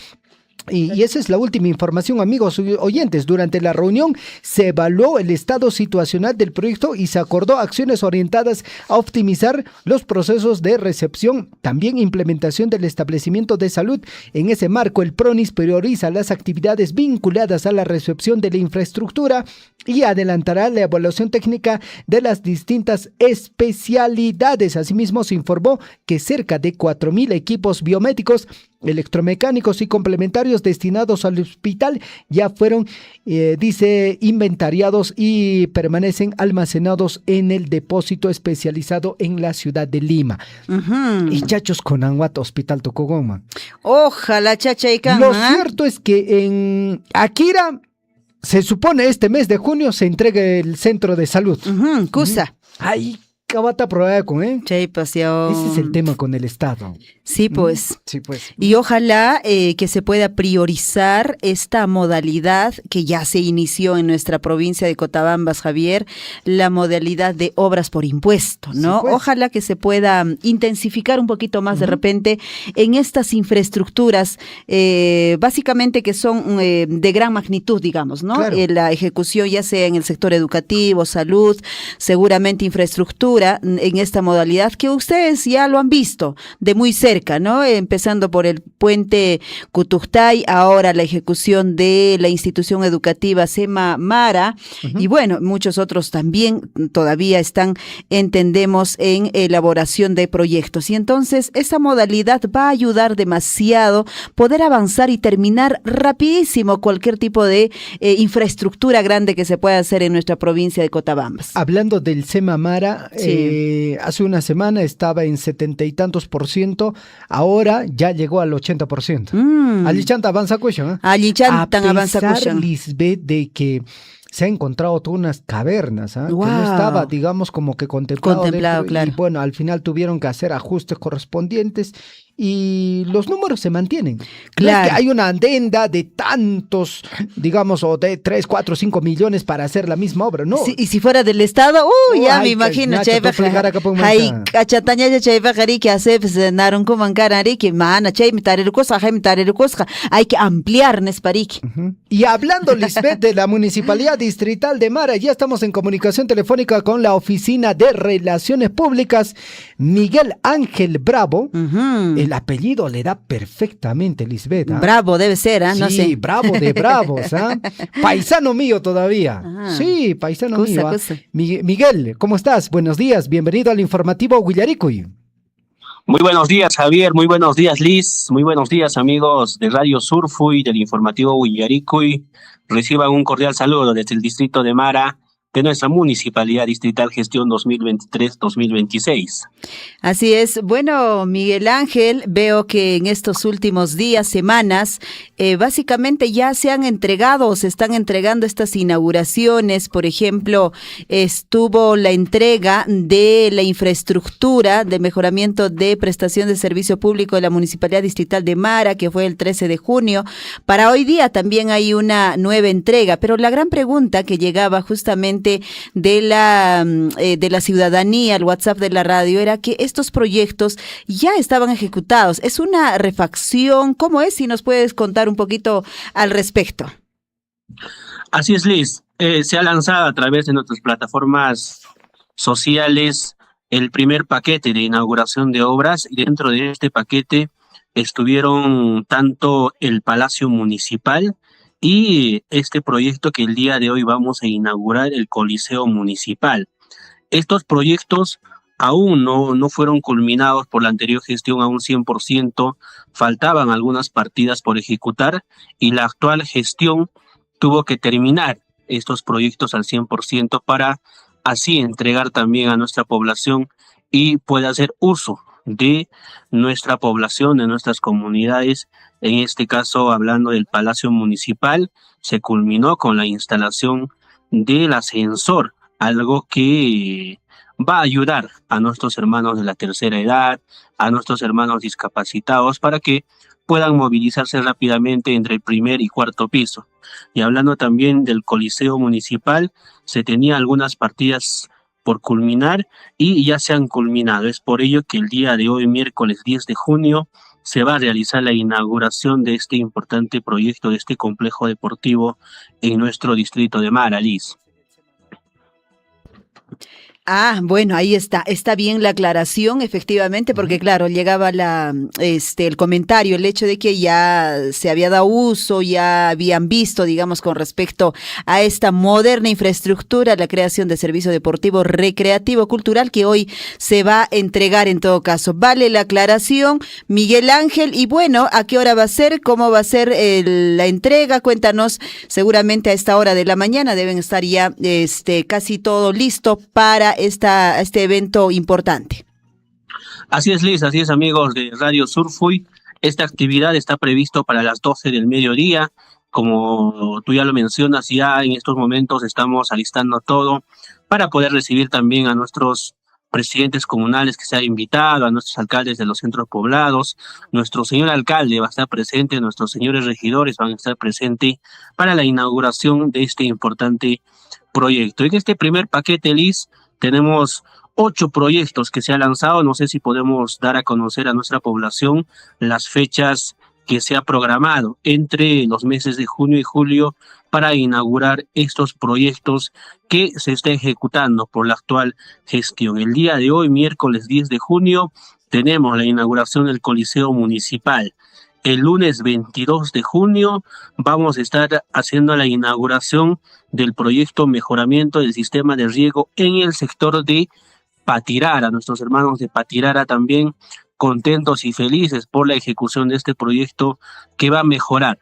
Y esa es la última información, amigos oyentes. Durante la reunión se evaluó el estado situacional del proyecto y se acordó acciones orientadas a optimizar los procesos de recepción, también implementación del establecimiento de salud. En ese marco, el PRONIS prioriza las actividades vinculadas a la recepción de la infraestructura y adelantará la evaluación técnica de las distintas especialidades. Asimismo, se informó que cerca de 4,000 equipos biomédicos, electromecánicos y complementarios destinados al hospital ya fueron, dice, inventariados y permanecen almacenados en el depósito especializado en la ciudad de Lima. Y chachos con Anguat Hospital Tocogoma. Ojalá, chacha y cama. Lo cierto es que en Akira se supone este mes de junio se entrega el centro de salud. Cusa. Ay, Cabata probada con, pasión. Ese es el tema con el Estado. Sí, pues. Sí, pues. Y ojalá que se pueda priorizar esta modalidad que ya se inició en nuestra provincia de Cotabambas, Javier, la modalidad de obras por impuesto, ¿no? Sí, pues. Ojalá que se pueda intensificar un poquito más de repente en estas infraestructuras, básicamente que son de gran magnitud, digamos, ¿no? Claro. La ejecución ya sea en el sector educativo, salud, seguramente infraestructura en esta modalidad que ustedes ya lo han visto de muy cerca, ¿no? Empezando por el puente Cutujtay, ahora la ejecución de la institución educativa Sema Mara, y bueno, muchos otros también todavía están, entendemos, en elaboración de proyectos. Y entonces esa modalidad va a ayudar demasiado poder avanzar y terminar rapidísimo cualquier tipo de infraestructura grande que se pueda hacer en nuestra provincia de Cotabambas. Hablando del Sema Mara, hace una semana estaba en 70 y tantos %, ahora ya llegó al 80%. Alichanta avanza cuestión, ¿eh? Alichanta avanza cuestión. A pesar, cuestión. Lisbeth, de que se ha encontrado todas unas cavernas, ¿ah? Wow. Que no estaba, digamos, como que contemplado dentro, claro. Y bueno, al final tuvieron que hacer ajustes correspondientes y los números se mantienen. Claro. No es que hay una adenda de tantos, digamos, o de 3, 4, 5 millones para hacer la misma obra, ¿no? Sí, y si fuera del Estado, ya me imagino, hay cachataña de Chayvajari que hace, pues, naron como Ancarari, que mana, Chay, hay que ampliar Nesparique. Y hablando, Lisbeth, de la Municipalidad Distrital de Mara, ya estamos en comunicación telefónica con la Oficina de Relaciones Públicas, Miguel Ángel Bravo. El apellido le da perfectamente, Lisbeth. ¿Ah? Bravo debe ser, ¿ah? No sí, sé. Bravo de bravos, ¿ah? Paisano mío todavía. Sí, paisano mío. ¿Ah? Miguel, ¿cómo estás? Buenos días, bienvenido al informativo Huillaricuy. Muy buenos días, Javier, muy buenos días, Liz, muy buenos días, amigos de Radio Surfuy, del informativo Huillaricuy. Reciban un cordial saludo desde el distrito de Mara, de nuestra Municipalidad Distrital Gestión 2023-2026. Así es. Bueno, Miguel Ángel, veo que en estos últimos días, semanas, básicamente ya se han entregado o se están entregando estas inauguraciones. Por ejemplo, estuvo la entrega de la infraestructura de mejoramiento de prestación de servicio público de la Municipalidad Distrital de Mara, que fue el 13 de junio. Para hoy día también hay una nueva entrega, pero la gran pregunta que llegaba justamente de la ciudadanía, el WhatsApp de la radio, era que estos proyectos ya estaban ejecutados. ¿Es una refacción? ¿Cómo es? Si nos puedes contar un poquito al respecto. Así es, Liz. Se ha lanzado a través de nuestras plataformas sociales el primer paquete de inauguración de obras, y dentro de este paquete estuvieron tanto el Palacio Municipal y este proyecto que el día de hoy vamos a inaugurar, el Coliseo Municipal. Estos proyectos aún no fueron culminados por la anterior gestión a un 100%, faltaban algunas partidas por ejecutar y la actual gestión tuvo que terminar estos proyectos al 100% para así entregar también a nuestra población y pueda hacer uso de nuestra población, de nuestras comunidades. En este caso, hablando del Palacio Municipal, se culminó con la instalación del ascensor, algo que va a ayudar a nuestros hermanos de la tercera edad, a nuestros hermanos discapacitados, para que puedan movilizarse rápidamente entre el primer y cuarto piso. Y hablando también del Coliseo Municipal, se tenía algunas partidas por culminar y ya se han culminado. Es por ello que el día de hoy, miércoles 10 de junio, se va a realizar la inauguración de este importante proyecto, de este complejo deportivo en nuestro distrito de Mara, Liz. Ah, bueno, ahí está bien la aclaración, efectivamente, porque claro, llegaba el comentario, el hecho de que ya se había dado uso, ya habían visto, digamos, con respecto a esta moderna infraestructura, la creación de servicio deportivo, recreativo, cultural, que hoy se va a entregar en todo caso. Vale la aclaración, Miguel Ángel, y bueno, ¿a qué hora va a ser? ¿Cómo va a ser la entrega? Cuéntanos, seguramente a esta hora de la mañana deben estar ya casi todo listo para este evento importante. Así es, Liz, así es, amigos de Radio Surfuy. Esta actividad está previsto para las 12 del mediodía. Como tú ya lo mencionas, ya en estos momentos estamos alistando todo para poder recibir también a nuestros presidentes comunales que se ha invitado, a nuestros alcaldes de los centros poblados, nuestro señor alcalde va a estar presente, nuestros señores regidores van a estar presentes para la inauguración de este importante proyecto. En este primer paquete, Liz, tenemos 8 proyectos que se han lanzado. No sé si podemos dar a conocer a nuestra población las fechas que se ha programado entre los meses de junio y julio para inaugurar estos proyectos que se está ejecutando por la actual gestión. El día de hoy, miércoles 10 de junio, tenemos la inauguración del Coliseo Municipal. El lunes 22 de junio vamos a estar haciendo la inauguración del proyecto Mejoramiento del Sistema de Riego en el sector de Patirara. Nuestros hermanos de Patirara también contentos y felices por la ejecución de este proyecto que va a mejorar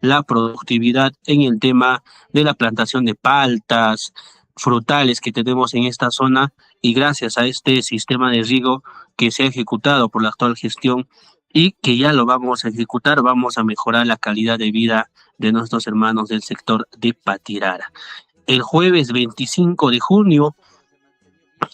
la productividad en el tema de la plantación de paltas, frutales que tenemos en esta zona, y gracias a este sistema de riego que se ha ejecutado por la actual gestión y que ya lo vamos a ejecutar, vamos a mejorar la calidad de vida de nuestros hermanos del sector de Patirara. El jueves 25 de junio,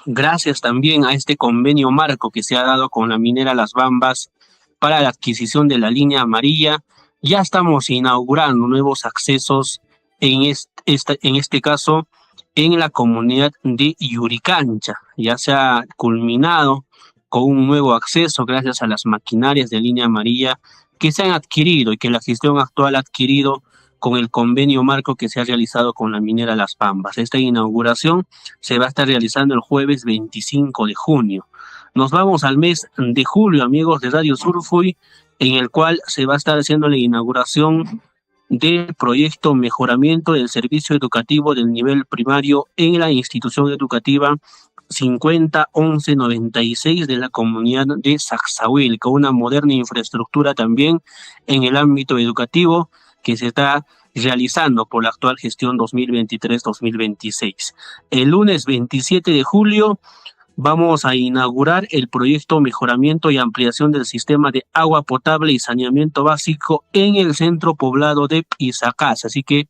gracias también a este convenio marco que se ha dado con la minera Las Bambas para la adquisición de la línea amarilla, ya estamos inaugurando nuevos accesos en este caso en la comunidad de Yuricancha. Ya se ha culminado con un nuevo acceso gracias a las maquinarias de línea amarilla que se han adquirido y que la gestión actual ha adquirido con el convenio marco que se ha realizado con la minera Las Bambas. Esta inauguración se va a estar realizando el jueves 25 de junio. Nos vamos al mes de julio, amigos de Radio Surfuy, en el cual se va a estar haciendo la inauguración del proyecto Mejoramiento del Servicio Educativo del Nivel Primario en la institución educativa 501196 de la comunidad de Saxahuil, con una moderna infraestructura también en el ámbito educativo que se está realizando por la actual gestión 2023-2026. El lunes 27 de julio vamos a inaugurar el proyecto Mejoramiento y Ampliación del Sistema de Agua Potable y Saneamiento Básico en el centro poblado de Pisacasa. Así que,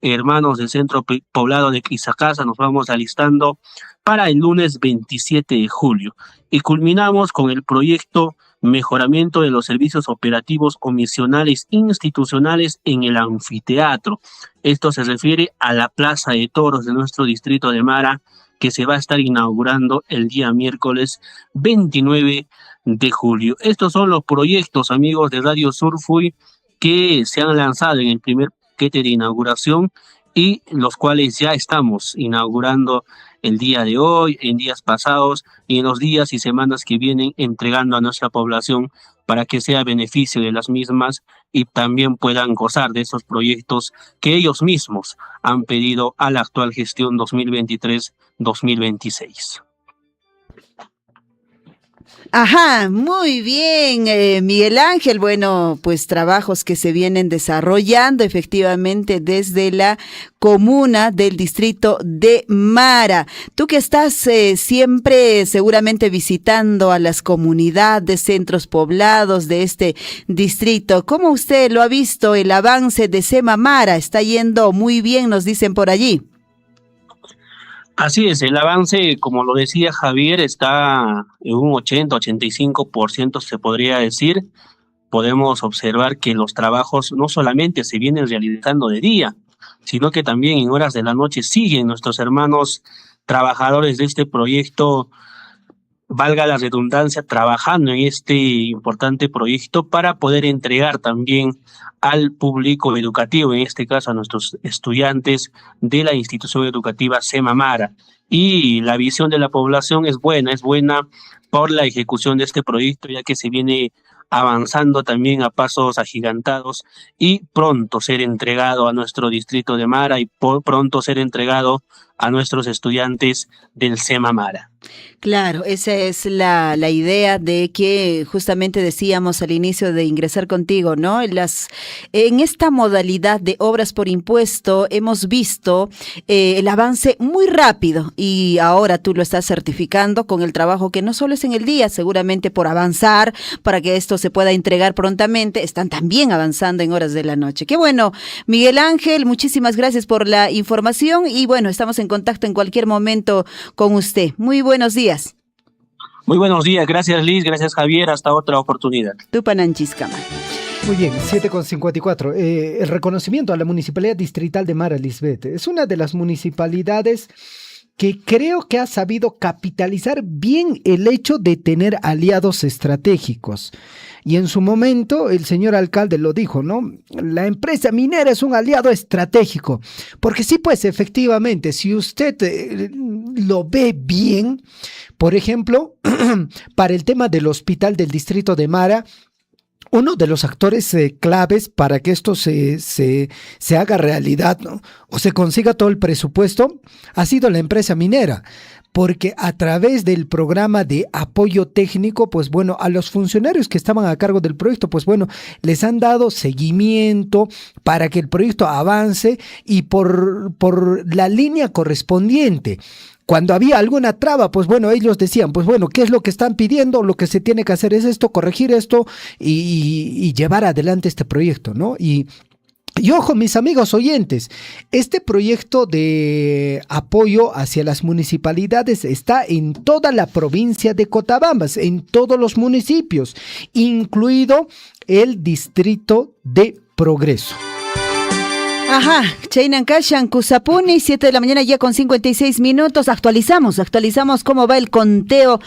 hermanos del centro poblado de Pisacasa, nos vamos alistando para el lunes 27 de julio. Y culminamos con el proyecto Mejoramiento de los Servicios Operativos o Misionales Institucionales en el Anfiteatro. Esto se refiere a la Plaza de Toros de nuestro distrito de Mara, que se va a estar inaugurando el día miércoles 29 de julio. Estos son los proyectos, amigos de Radio Surfuy, que se han lanzado en el primer paquete de inauguración y los cuales ya estamos inaugurando el día de hoy, en días pasados y en los días y semanas que vienen, entregando a nuestra población para que sea beneficio de las mismas y también puedan gozar de esos proyectos que ellos mismos han pedido a la actual gestión 2023-2026. Ajá, muy bien, Miguel Ángel. Bueno, pues trabajos que se vienen desarrollando efectivamente desde la comuna del distrito de Mara. Tú que estás siempre seguramente visitando a las comunidades, centros poblados de este distrito, ¿cómo usted lo ha visto el avance de SEMA Mara? Está yendo muy bien, nos dicen por allí. Así es, el avance, como lo decía Javier, está en un 80-85%, se podría decir. Podemos observar que los trabajos no solamente se vienen realizando de día, sino que también en horas de la noche siguen nuestros hermanos trabajadores de este proyecto, valga la redundancia, trabajando en este importante proyecto para poder entregar también al público educativo, en este caso a nuestros estudiantes de la institución educativa SEMA Mara. Y la visión de la población es buena por la ejecución de este proyecto, ya que se viene avanzando también a pasos agigantados y pronto ser entregado a nuestro distrito de Mara y pronto ser entregado a nuestros estudiantes del SEMA Mara. Claro, esa es la idea de que justamente decíamos al inicio de ingresar contigo, ¿no? En esta modalidad de obras por impuesto hemos visto el avance muy rápido y ahora tú lo estás certificando con el trabajo que no solo es en el día, seguramente por avanzar para que esto esto se pueda entregar prontamente, están también avanzando en horas de la noche. Qué bueno, Miguel Ángel, muchísimas gracias por la información y bueno, estamos en contacto en cualquier momento con usted. Muy buenos días. Muy buenos días, gracias Liz, gracias Javier, hasta otra oportunidad. Tupananchiscama. Muy bien, 7:54. El reconocimiento a la Municipalidad Distrital de Mara, Lisbeth, es una de las municipalidades que creo que ha sabido capitalizar bien el hecho de tener aliados estratégicos. Y en su momento el señor alcalde lo dijo, ¿no? La empresa minera es un aliado estratégico. Porque sí, pues efectivamente, si usted lo ve bien, por ejemplo, para el tema del hospital del distrito de Mara, uno de los actores claves para que esto se haga realidad, ¿no? O se consiga todo el presupuesto ha sido la empresa minera, porque a través del programa de apoyo técnico, pues bueno, a los funcionarios que estaban a cargo del proyecto, pues bueno, les han dado seguimiento para que el proyecto avance y por la línea correspondiente. Cuando había alguna traba, pues bueno, ellos decían, pues bueno, ¿qué es lo que están pidiendo? Lo que se tiene que hacer es esto, corregir esto y llevar adelante este proyecto, ¿no? Y ojo, mis amigos oyentes, este proyecto de apoyo hacia las municipalidades está en toda la provincia de Cotabambas, en todos los municipios, incluido el distrito de Progreso. Ajá, Chainan Kashan, Kusapuni, 7 de la mañana ya con 56 minutos. Actualizamos cómo va el conteo.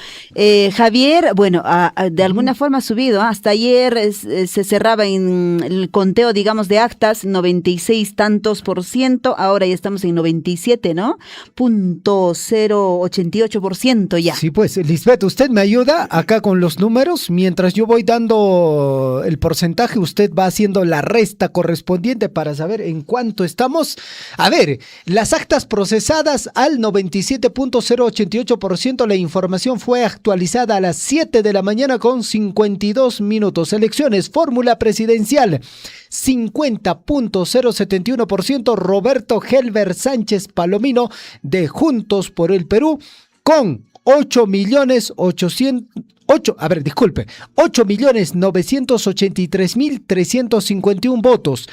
Javier, bueno, de alguna forma ha subido. Hasta ayer se cerraba en el conteo, digamos, de actas, 96 tantos %. Ahora ya estamos en 97, ¿no? .088% ya. Sí, pues, Lisbeth, usted me ayuda acá con los números. Mientras yo voy dando el porcentaje, usted va haciendo la resta correspondiente para saber en cuánto estamos. A ver, las actas procesadas al 97.088%, la información fue actualizada a las 7 de la mañana con 52 minutos. Elecciones, fórmula presidencial, 50.071%, Roberto Helber Sánchez Palomino de Juntos por el Perú, con 8.983.351 votos.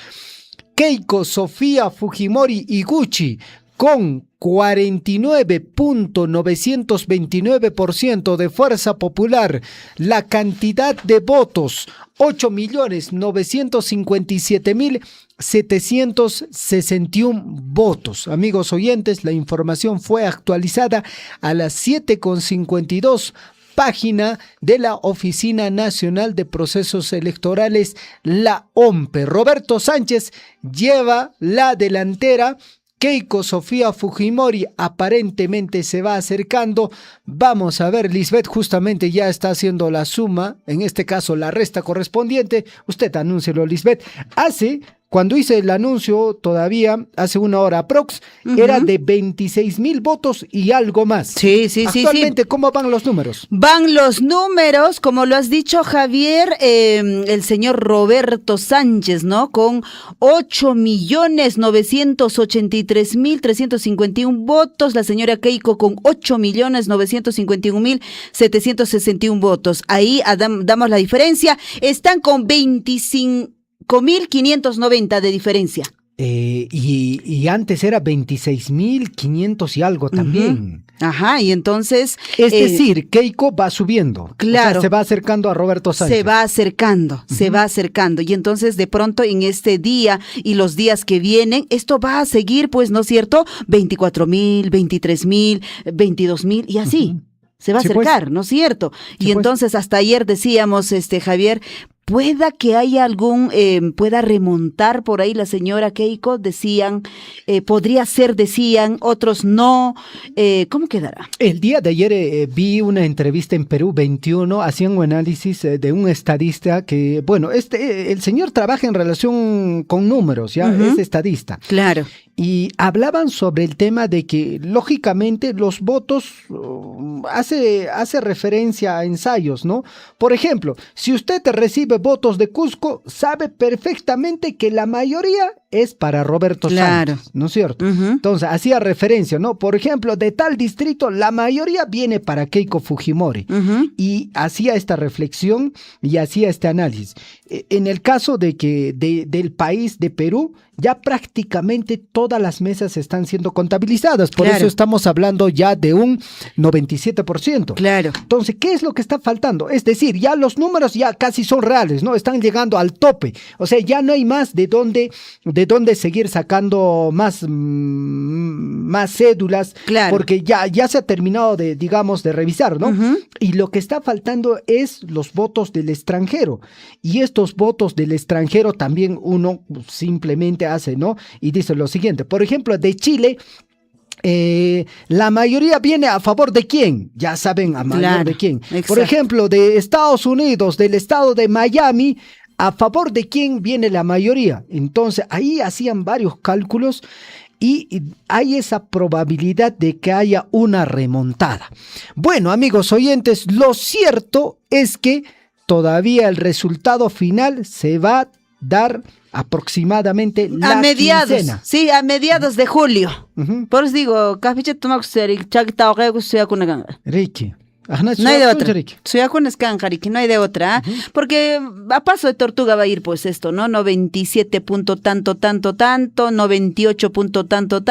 Keiko Sofía Fujimori Iguchi con 49.929% de fuerza popular. La cantidad de votos, 8.957.761 votos. Amigos oyentes, la información fue actualizada a las 7:52. Página de la Oficina Nacional de Procesos Electorales, la OMPE. Roberto Sánchez lleva la delantera. Keiko Sofía Fujimori aparentemente se va acercando. Vamos a ver, Lisbeth justamente ya está haciendo la suma, en este caso la resta correspondiente. Usted anúncielo, Lisbeth. Cuando hice el anuncio, todavía hace una hora aprox, era de 26,000 votos y algo más. Sí. Actualmente, ¿cómo van los números? Van los números, como lo has dicho, Javier, el señor Roberto Sánchez, ¿no? Con 8.983.351 votos. La señora Keiko con 8.951.761 votos. Ahí damos la diferencia. Están con 25.590 de diferencia. Y antes era 26.500 y algo también. Ajá, y entonces... Es decir, Keiko va subiendo. Claro. O sea, se va acercando a Roberto Sánchez. Se va acercando. Y entonces, de pronto, en este día y los días que vienen, esto va a seguir, pues, ¿no es cierto? 24,000, 23,000, 22,000 y así. Se va a acercar, pues. ¿No es cierto? Y entonces, hasta ayer decíamos, Javier... Pueda que haya algún, pueda remontar por ahí la señora Keiko, decían, podría ser, decían, otros no. ¿Cómo quedará? El día de ayer vi una entrevista en Perú 21, hacían un análisis de un estadista que, bueno, el señor trabaja en relación con números, ¿ya? Es estadista. Claro. Y hablaban sobre el tema de que, lógicamente, los votos hace referencia a ensayos, ¿no? Por ejemplo, si usted recibe votos de Cusco, sabe perfectamente que la mayoría es para Roberto Sánchez, ¿no es cierto? Entonces, hacía referencia, ¿no? Por ejemplo, de tal distrito, la mayoría viene para Keiko Fujimori. Y hacía esta reflexión y hacía este análisis. En el caso de que del país de Perú, ya prácticamente todas las mesas están siendo contabilizadas. Por eso estamos hablando ya de un 97%. Claro. Entonces, ¿qué es lo que está faltando? Es decir, ya los números ya casi son reales, ¿no? Están llegando al tope. O sea, ya no hay más de dónde seguir sacando más cédulas. Claro. Porque ya se ha terminado de revisar, ¿no? Y lo que está faltando es los votos del extranjero. Y estos votos del extranjero también uno simplemente hace, ¿no? Y dice lo siguiente, por ejemplo, de Chile, la mayoría viene a favor de quién, ya saben a favor de quién. Exacto. Por ejemplo, de Estados Unidos, del estado de Miami, a favor de quién viene la mayoría. Entonces, ahí hacían varios cálculos y hay esa probabilidad de que haya una remontada. Bueno, amigos oyentes, lo cierto es que todavía el resultado final se va a dar aproximadamente a mediados, quincena. Sí, a mediados de julio. Por eso digo, Ricky. No hay de otra. No hay de otra. Porque a paso de tortuga va a ir pues esto, ¿no? 97 punto tanto, 98 punto tanto,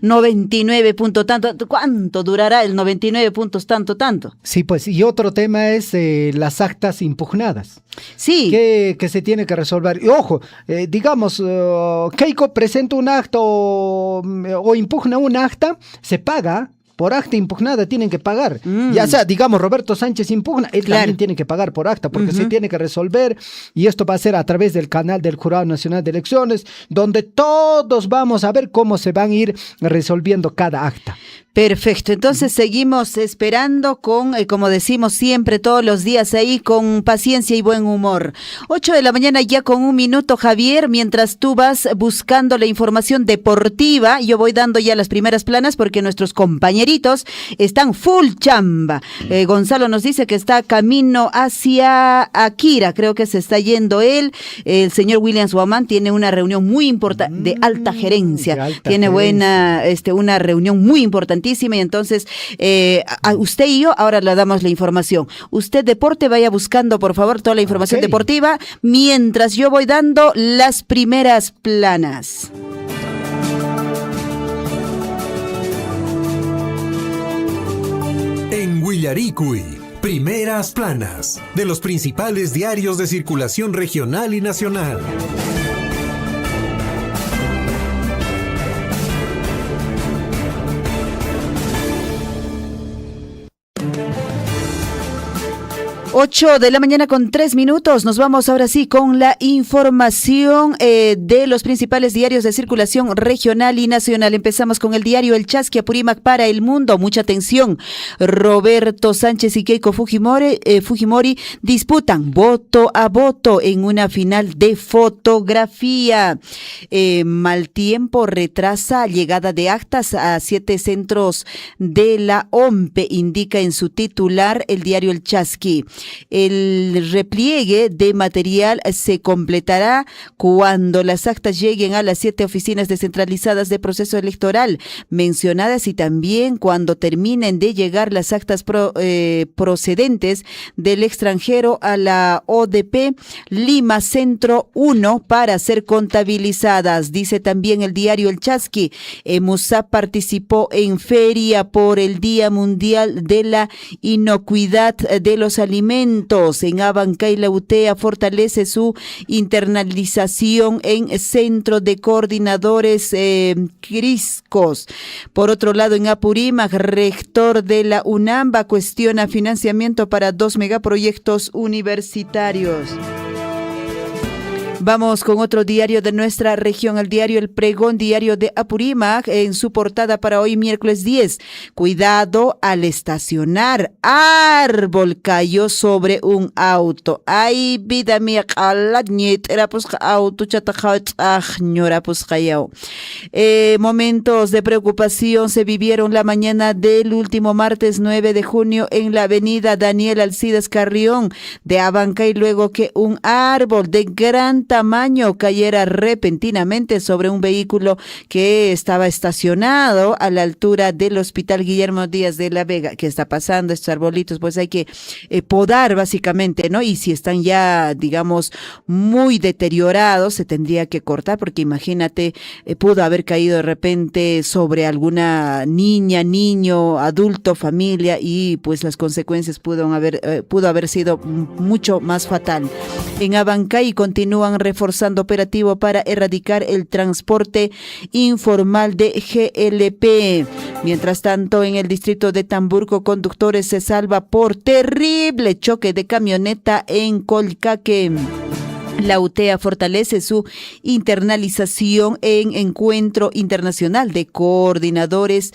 99 punto tanto. ¿Cuánto durará el 99 puntos tanto? Sí, pues, y otro tema es las actas impugnadas. Sí. Que se tiene que resolver. Y ojo, digamos, Keiko presenta un acta o impugna un acta, se paga. Por acta impugnada tienen que pagar. Ya sea, digamos, Roberto Sánchez impugna, él también tiene que pagar por acta, porque se tiene que resolver, y esto va a ser a través del canal del Jurado Nacional de Elecciones, donde todos vamos a ver cómo se van a ir resolviendo cada acta. Perfecto, entonces seguimos esperando con, como decimos siempre, todos los días ahí, con paciencia y buen humor. 8 de la mañana ya con 1 minuto, Javier, mientras tú vas buscando la información deportiva, yo voy dando ya las primeras planas porque nuestros compañeritos están full chamba. Gonzalo nos dice que está camino hacia Akira, creo que se está yendo él. El señor William Suaman tiene una reunión muy importante de alta gerencia, una reunión muy importantísima, y entonces a usted y yo ahora le damos la información. Usted deporte, vaya buscando por favor toda la información deportiva, mientras yo voy dando las primeras planas. En Huillaricui, primeras planas de los principales diarios de circulación regional y nacional. 8 de la mañana con 3 minutos. Nos vamos ahora sí con la información de los principales diarios de circulación regional y nacional. Empezamos con el diario El Chasqui, Apurímac para el mundo. Mucha atención. Roberto Sánchez y Keiko Fujimori disputan voto a voto en una final de fotografía. Mal tiempo retrasa llegada de actas a 7 centros de la OMPE, indica en su titular el diario El Chasqui. El repliegue de material se completará cuando las actas lleguen a las 7 oficinas descentralizadas de proceso electoral mencionadas y también cuando terminen de llegar las actas procedentes del extranjero a la ODP Lima Centro 1 para ser contabilizadas. Dice también el diario El Chasqui, EMUSA participó en feria por el Día Mundial de la Inocuidad de los Alimentos. En Abancay, la UTEA fortalece su internalización en Centro de Coordinadores Criscos. Por otro lado, en Apurímac, rector de la UNAMBA cuestiona financiamiento para 2 megaproyectos universitarios. Vamos con otro diario de nuestra región, el diario El Pregón, diario de Apurímac, en su portada para hoy, miércoles 10. Cuidado al estacionar. Árbol cayó sobre un auto. Ay, vida mía, era pues auto, pues cayó. Momentos de preocupación se vivieron la mañana del último martes 9 de junio en la avenida Daniel Alcides Carrión de Abancay, luego que un árbol de gran tamaño cayera repentinamente sobre un vehículo que estaba estacionado a la altura del Hospital Guillermo Díaz de la Vega. ¿Qué está pasando? Estos arbolitos, pues hay que podar básicamente, ¿no? Y si están ya, digamos, muy deteriorados, se tendría que cortar, porque imagínate, pudo haber caído de repente sobre alguna niña, niño, adulto, familia, y pues las consecuencias pudo haber sido mucho más fatal. En Abancay continúan reforzando operativo para erradicar el transporte informal de GLP. Mientras tanto, en el distrito de Tamburco, conductores se salva por terrible choque de camioneta en Colcaque. La UTEA fortalece su internalización en Encuentro Internacional de Coordinadores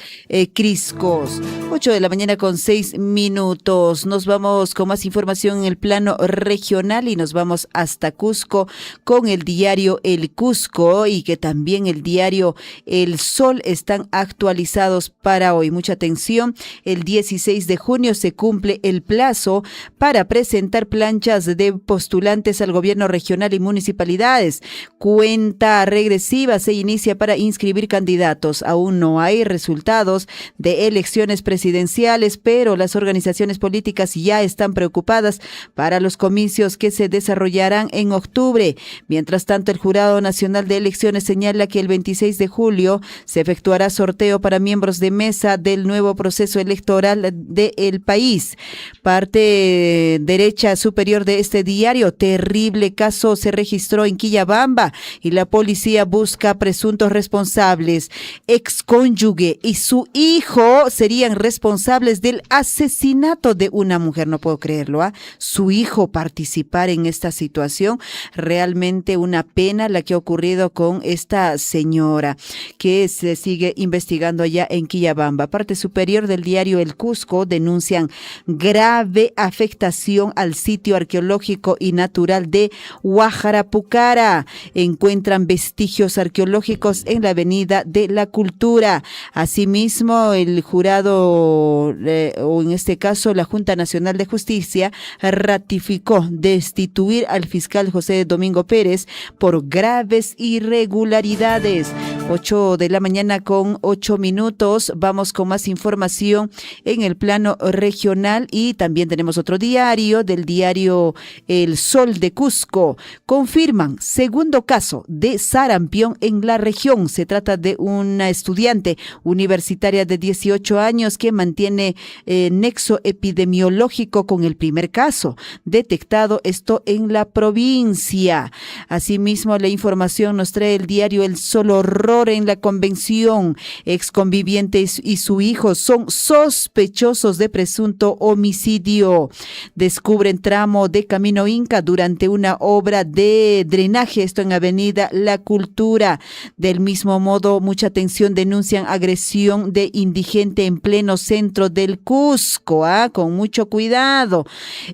Criscos. 8:06 a.m. Nos vamos con más información en el plano regional y nos vamos hasta Cusco con el diario El Cusco y que también el diario El Sol están actualizados para hoy. Mucha atención, el 16 de junio se cumple el plazo para presentar planchas de postulantes al gobierno regional y municipalidades. Cuenta regresiva se inicia para inscribir candidatos. Aún no hay resultados de elecciones presidenciales, pero las organizaciones políticas ya están preocupadas para los comicios que se desarrollarán en octubre. Mientras tanto, el Jurado Nacional de Elecciones señala que el 26 de julio se efectuará sorteo para miembros de mesa del nuevo proceso electoral del país. Parte derecha superior de este diario: terrible caso se registró en Quillabamba y la policía busca presuntos responsables. Excónyuge y su hijo serían responsables del asesinato de una mujer. No puedo creerlo, ¿ah? Su hijo participar en esta situación. Realmente una pena la que ha ocurrido con esta señora, que se sigue investigando allá en Quillabamba. Parte superior del diario El Cusco denuncian grave afectación al sitio arqueológico y natural de Huajarapucara. Encuentran vestigios arqueológicos en la Avenida de la Cultura. Asimismo, el jurado, o en este caso la Junta Nacional de Justicia, ratificó destituir al fiscal José Domingo Pérez por graves irregularidades. 8:08 a.m. Vamos con más información en el plano regional y también tenemos otro diario, del diario El Sol de Cusco. Confirman segundo caso de sarampión en la región. Se trata de una estudiante universitaria de 18 años que mantiene nexo epidemiológico con el primer caso detectado, esto en la provincia. Asimismo, la información nos trae el diario El Sol. Horror en la convención. Exconvivientes y su hijo son sospechosos de presunto homicidio. Descubren tramo de Camino Inca durante una obra de drenaje, esto en Avenida La Cultura. Del mismo modo, mucha atención, denuncian agresión de indigente en pleno centro del Cusco, con mucho cuidado.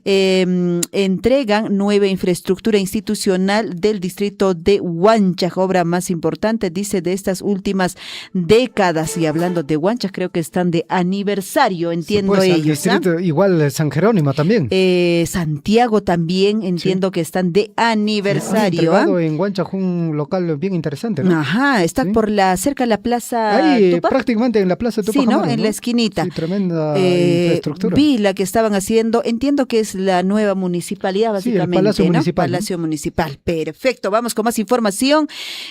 Entregan nueva infraestructura institucional del distrito de Huancha, obra más importante, dice, de estas últimas décadas. Y hablando de Huancha, creo que están de aniversario, entiendo, pues, ellos. Distrito, igual San Jerónimo también. Santiago también, entiendo que están de aniversario. En Huancha, un local bien interesante, ¿no? Ajá, está cerca de la plaza. Ahí, Tupac. prácticamente en la plaza Tupac. Sí, ¿no? En la esquinita. Sí, tremenda infraestructura. Vi la que estaban haciendo, entiendo que es la nueva municipalidad, básicamente. Sí, el Palacio Municipal. Palacio Municipal. Perfecto, vamos con más información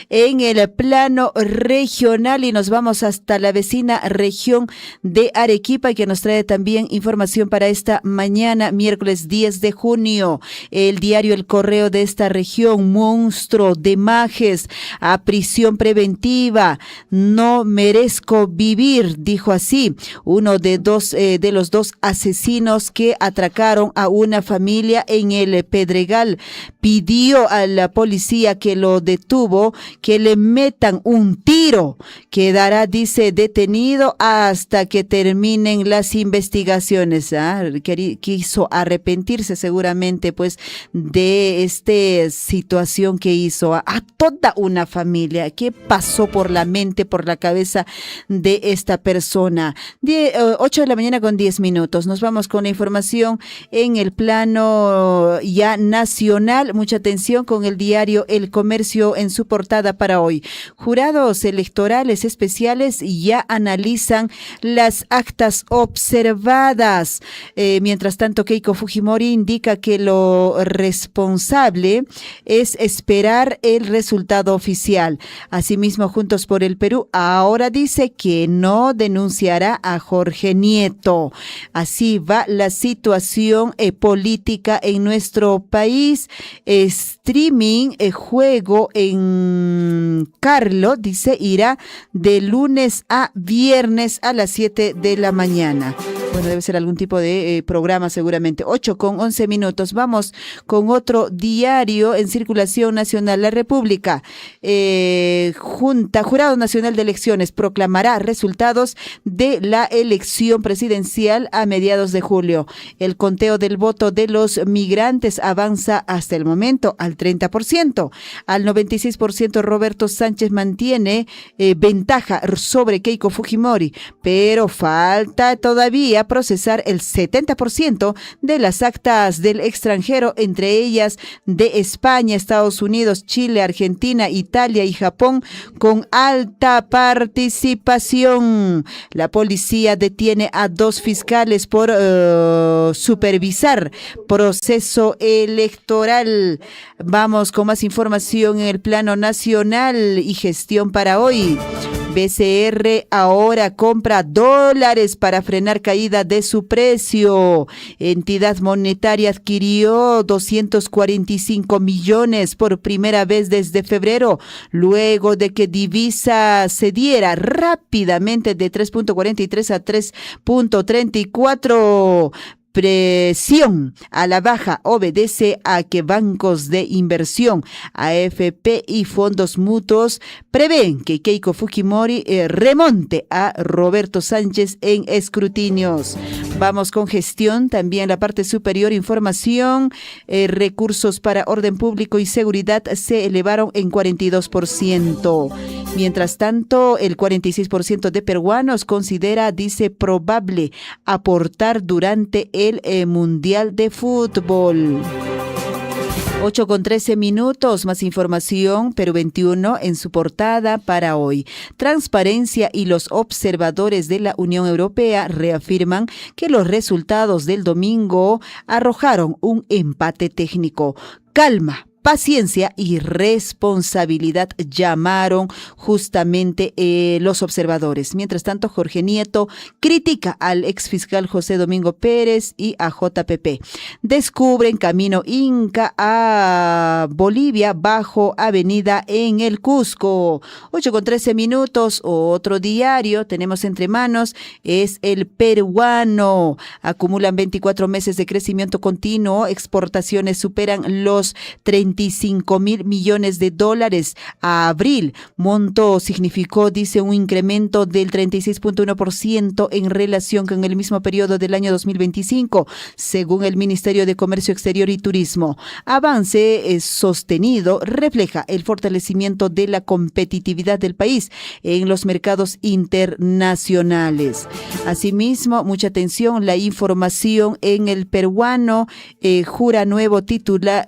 en el plano regional y nos vamos hasta la vecina región de Arequipa, y que nos trae también información para esta mañana, miércoles 10 de junio. El diario El Correo de esta región: monstruo de Majes a prisión preventiva, no merezco vivir, dijo así uno de los dos asesinos que atracaron a una familia en el Pedregal. Pidió a la policía que lo detuvo que le metan un un tiro. Quedará, dice, detenido hasta que terminen las investigaciones. Quiso arrepentirse seguramente pues de esta situación que hizo a toda una familia. ¿Qué pasó por la mente, por la cabeza de esta persona? 8 de la mañana con 10 minutos. Nos vamos con la información en el plano ya nacional. Mucha atención con el diario El Comercio en su portada para hoy. Jurados electorales especiales ya analizan las actas observadas. Mientras tanto, Keiko Fujimori indica que lo responsable es esperar el resultado oficial. Asimismo, Juntos por el Perú ahora dice que no denunciará a Jorge Nieto. Así va la situación política en nuestro país. Streaming, juego en Carlo, dice, irá de lunes a viernes a las 7 de la mañana. Bueno, debe ser algún tipo de programa seguramente. 8 con 11 minutos. Vamos con otro diario en circulación nacional. La República. Jurado Nacional de Elecciones proclamará resultados de la elección presidencial a mediados de julio. El conteo del voto de los migrantes avanza hasta el momento al 30%. Al 96% Roberto Sánchez mantiene ventaja sobre Keiko Fujimori, pero falta todavía procesar el 70% de las actas del extranjero, entre ellas de España, Estados Unidos, Chile, Argentina, Italia y Japón, con alta participación. La policía detiene a 2 fiscales por supervisar proceso electoral. Vamos con más información en el plano nacional y gestión para hoy. BCR ahora compra dólares para frenar caída de su precio. Entidad monetaria adquirió 245 millones por primera vez desde febrero, luego de que divisa cediera rápidamente de 3.43 a 3.34. Presión a la baja obedece a que bancos de inversión, AFP y fondos mutuos prevén que Keiko Fujimori remonte a Roberto Sánchez en escrutinios. Vamos con gestión, también la parte superior, información, recursos para orden público y seguridad se elevaron en 42%. Mientras tanto, el 46% de peruanos considera, dice, probable aportar durante el Mundial de Fútbol. 8 con 13 minutos, más información, Perú 21 en su portada para hoy. Transparencia y los observadores de la Unión Europea reafirman que los resultados del domingo arrojaron un empate técnico. Calma, paciencia y responsabilidad llamaron justamente los observadores. Mientras tanto, Jorge Nieto critica al exfiscal José Domingo Pérez y a JPP. Descubren camino Inca a Bolivia bajo avenida en el Cusco. 8 con 13 minutos. Otro diario tenemos entre manos es El Peruano. Acumulan 24 meses de crecimiento continuo. Exportaciones superan los 35.000 millones de dólares a abril. Monto significó, dice, un incremento del 36.1% en relación con el mismo periodo del año 2025, según el Ministerio de Comercio Exterior y Turismo. Avance sostenido refleja el fortalecimiento de la competitividad del país en los mercados internacionales. Asimismo, mucha atención, la información en El Peruano, jura nuevo titular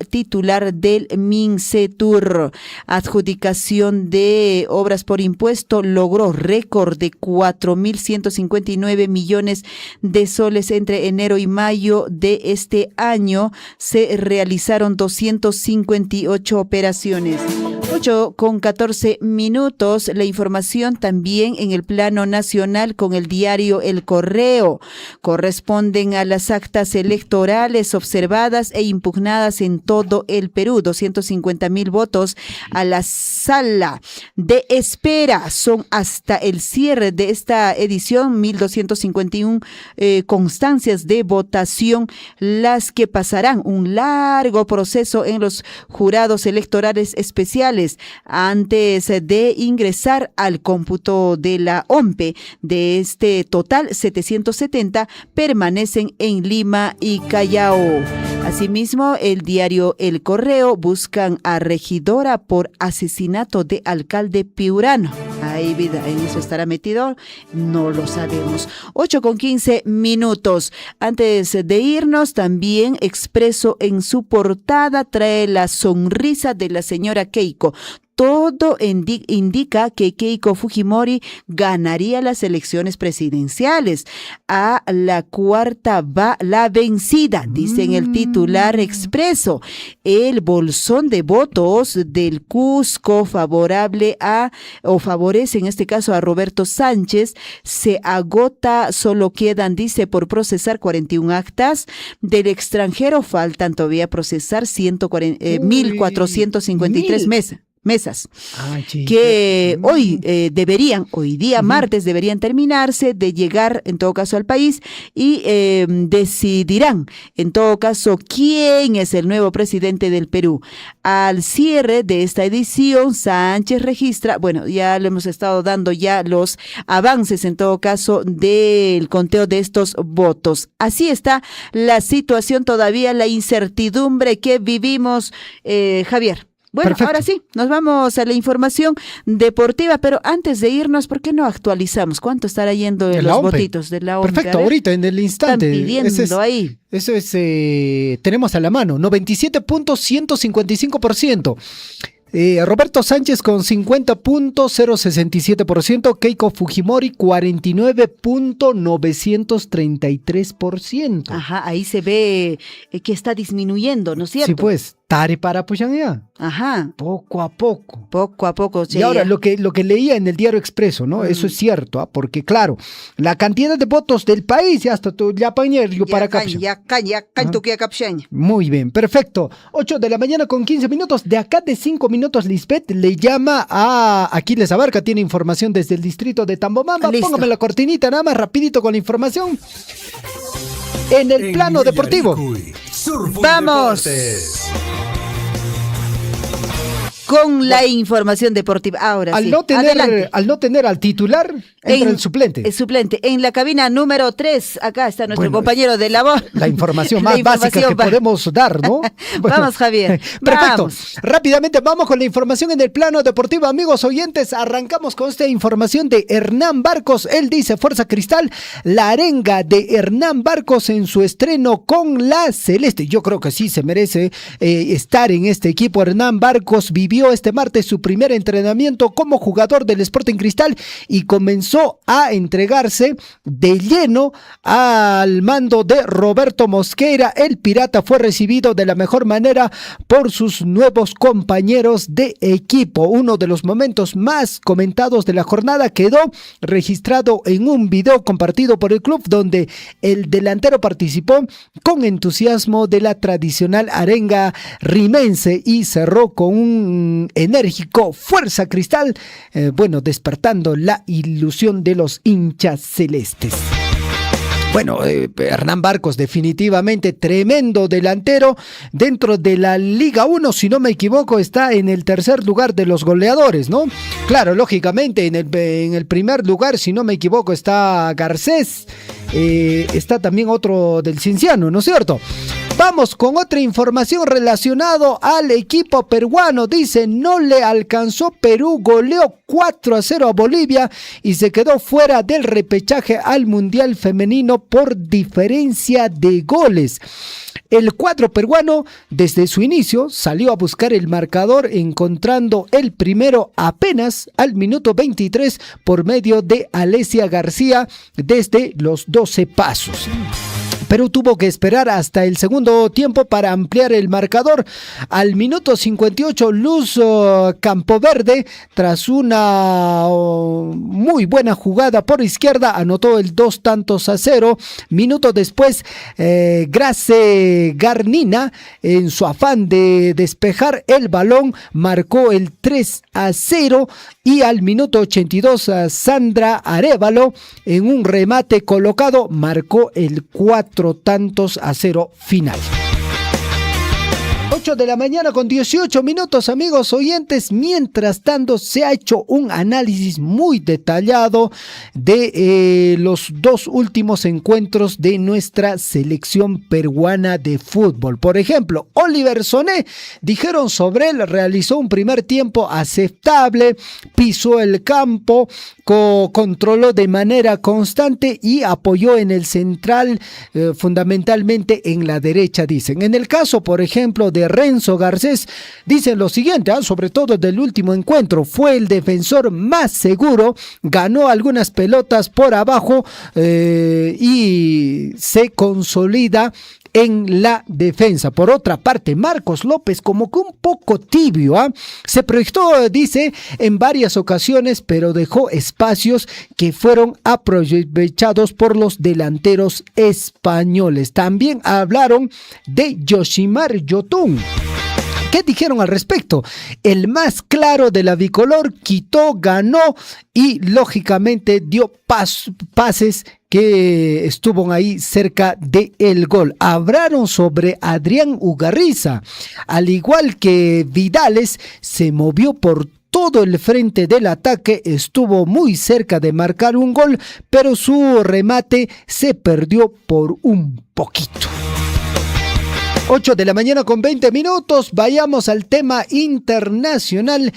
del Mincetur. Adjudicación de obras por impuesto logró récord de 4.159 millones de soles entre enero y mayo de este año. Se realizaron 258 operaciones. 8 con 14 minutos. La información también en el plano nacional con el diario El Correo. Corresponden a las actas electorales observadas e impugnadas en todo el Perú. 250.000 votos a la sala de espera. Son hasta el cierre de esta edición 1.251 constancias de votación las que pasarán un largo proceso en los jurados electorales especiales. elecciones. Antes de ingresar al cómputo de la OMPE, de este total, 770 permanecen en Lima y Callao. Asimismo, el diario El Correo buscan a regidora por asesinato de alcalde piurano. Ahí vida, en eso estará metido, no lo sabemos. 8:15. Antes de irnos, también Expreso en su portada trae la sonrisa de la señora Keiko. Todo indica que Keiko Fujimori ganaría las elecciones presidenciales. A la cuarta va la vencida, dice en el titular Expreso. El bolsón de votos del Cusco favorece en este caso a Roberto Sánchez, se agota, solo quedan, dice, por procesar 41 actas. Del extranjero faltan todavía procesar 1.453 mesas que hoy martes deberían terminarse de llegar en todo caso al país y decidirán en todo caso quién es el nuevo presidente del Perú. Al cierre de esta edición, Sánchez registra, bueno, ya le hemos estado dando ya los avances en todo caso del conteo de estos votos. Así está la situación todavía, la incertidumbre que vivimos, Javier. Bueno, perfecto. Ahora sí, nos vamos a la información deportiva, pero antes de irnos, ¿por qué no actualizamos? ¿Cuánto estará yendo de los votitos de la OMPE? Perfecto, ahorita en el instante. Están pidiendo ahí. Eso es, tenemos a la mano, 97.155%. Roberto Sánchez con 50.067%, Keiko Fujimori 49.933%. Ajá, ahí se ve que está disminuyendo, ¿no es cierto? Sí, pues, tare para Puyanea. Ajá. Poco a poco. Poco a poco. Y ahora, lo que leía en el diario Expreso, ¿no? Eso es cierto, porque claro, la cantidad de votos del país, ya está, ya pañero para Muy bien, perfecto. 8:15 a.m. De acá de 5 minutos, Lisbeth le llama a Aquiles Abarca, tiene información desde el distrito de Tambomamba. Listo. Póngame la cortinita nada más rapidito con la información. En el plano deportivo. ¡Vamos! Con la información deportiva. Ahora al sí. No tener al titular, entra el suplente. El suplente. En la cabina número 3, acá está nuestro compañero de labor. La información más básica que podemos dar, ¿no? Bueno, vamos, Javier. Perfecto. Vamos. Rápidamente vamos con la información en el plano deportivo. Amigos oyentes, arrancamos con esta información de Hernán Barcos. Él dice, Fuerza Cristal, la arenga de Hernán Barcos en su estreno con la Celeste. Yo creo que sí se merece estar en este equipo. Hernán Barcos vivió este martes su primer entrenamiento como jugador del Sporting Cristal y comenzó a entregarse de lleno al mando de Roberto Mosquera. El Pirata fue recibido de la mejor manera por sus nuevos compañeros de equipo. Uno de los momentos más comentados de la jornada quedó registrado en un video compartido por el club donde el delantero participó con entusiasmo de la tradicional arenga rimense y cerró con un enérgico Fuerza Cristal, despertando la ilusión de los hinchas celestes. Bueno, Hernán Barcos definitivamente tremendo delantero dentro de la Liga 1, si no me equivoco está en el tercer lugar de los goleadores, ¿no? Claro, lógicamente en el primer lugar, si no me equivoco, está Garcés, está también otro del Cienciano, ¿no es cierto? Vamos con otra información relacionado al equipo peruano. Dice, no le alcanzó. Perú goleó 4-0 a Bolivia y se quedó fuera del repechaje al Mundial Femenino por diferencia de goles. El cuadro peruano desde su inicio salió a buscar el marcador, encontrando el primero apenas al minuto 23 por medio de Alesia García desde los 12 pasos. Perú tuvo que esperar hasta el segundo tiempo para ampliar el marcador. Al minuto 58, Luz Campoverde, tras una muy buena jugada por izquierda, anotó el 2-0. Minutos después, Grace Garnina, en su afán de despejar el balón, marcó el 3-0. Y al minuto 82, Sandra Arévalo, en un remate colocado, marcó el 4-0 final. 8 de la mañana con 18 minutos, amigos oyentes. Mientras tanto, se ha hecho un análisis muy detallado de los dos últimos encuentros de nuestra selección peruana de fútbol. Por ejemplo, Oliver Soné, dijeron sobre él, realizó un primer tiempo aceptable, pisó el campo, controló de manera constante y apoyó en el central, fundamentalmente en la derecha, dicen. En el caso, por ejemplo, de Renzo Garcés, dicen lo siguiente, sobre todo del último encuentro, fue el defensor más seguro, ganó algunas pelotas por abajo y se consolida en la defensa. Por otra parte, Marcos López como que un poco tibio, se proyectó, dice, en varias ocasiones, pero dejó espacios que fueron aprovechados por los delanteros españoles. También hablaron de Yoshimar Yotun. ¿Qué dijeron al respecto? El más claro de la bicolor, quitó, ganó y lógicamente dio pases que estuvo ahí cerca del gol. Hablaron sobre Adrián Ugarriza. Al igual que Vidales, se movió por todo el frente del ataque, estuvo muy cerca de marcar un gol, pero su remate se perdió por un poquito. 8 de la mañana con 20 minutos, vayamos al tema internacional.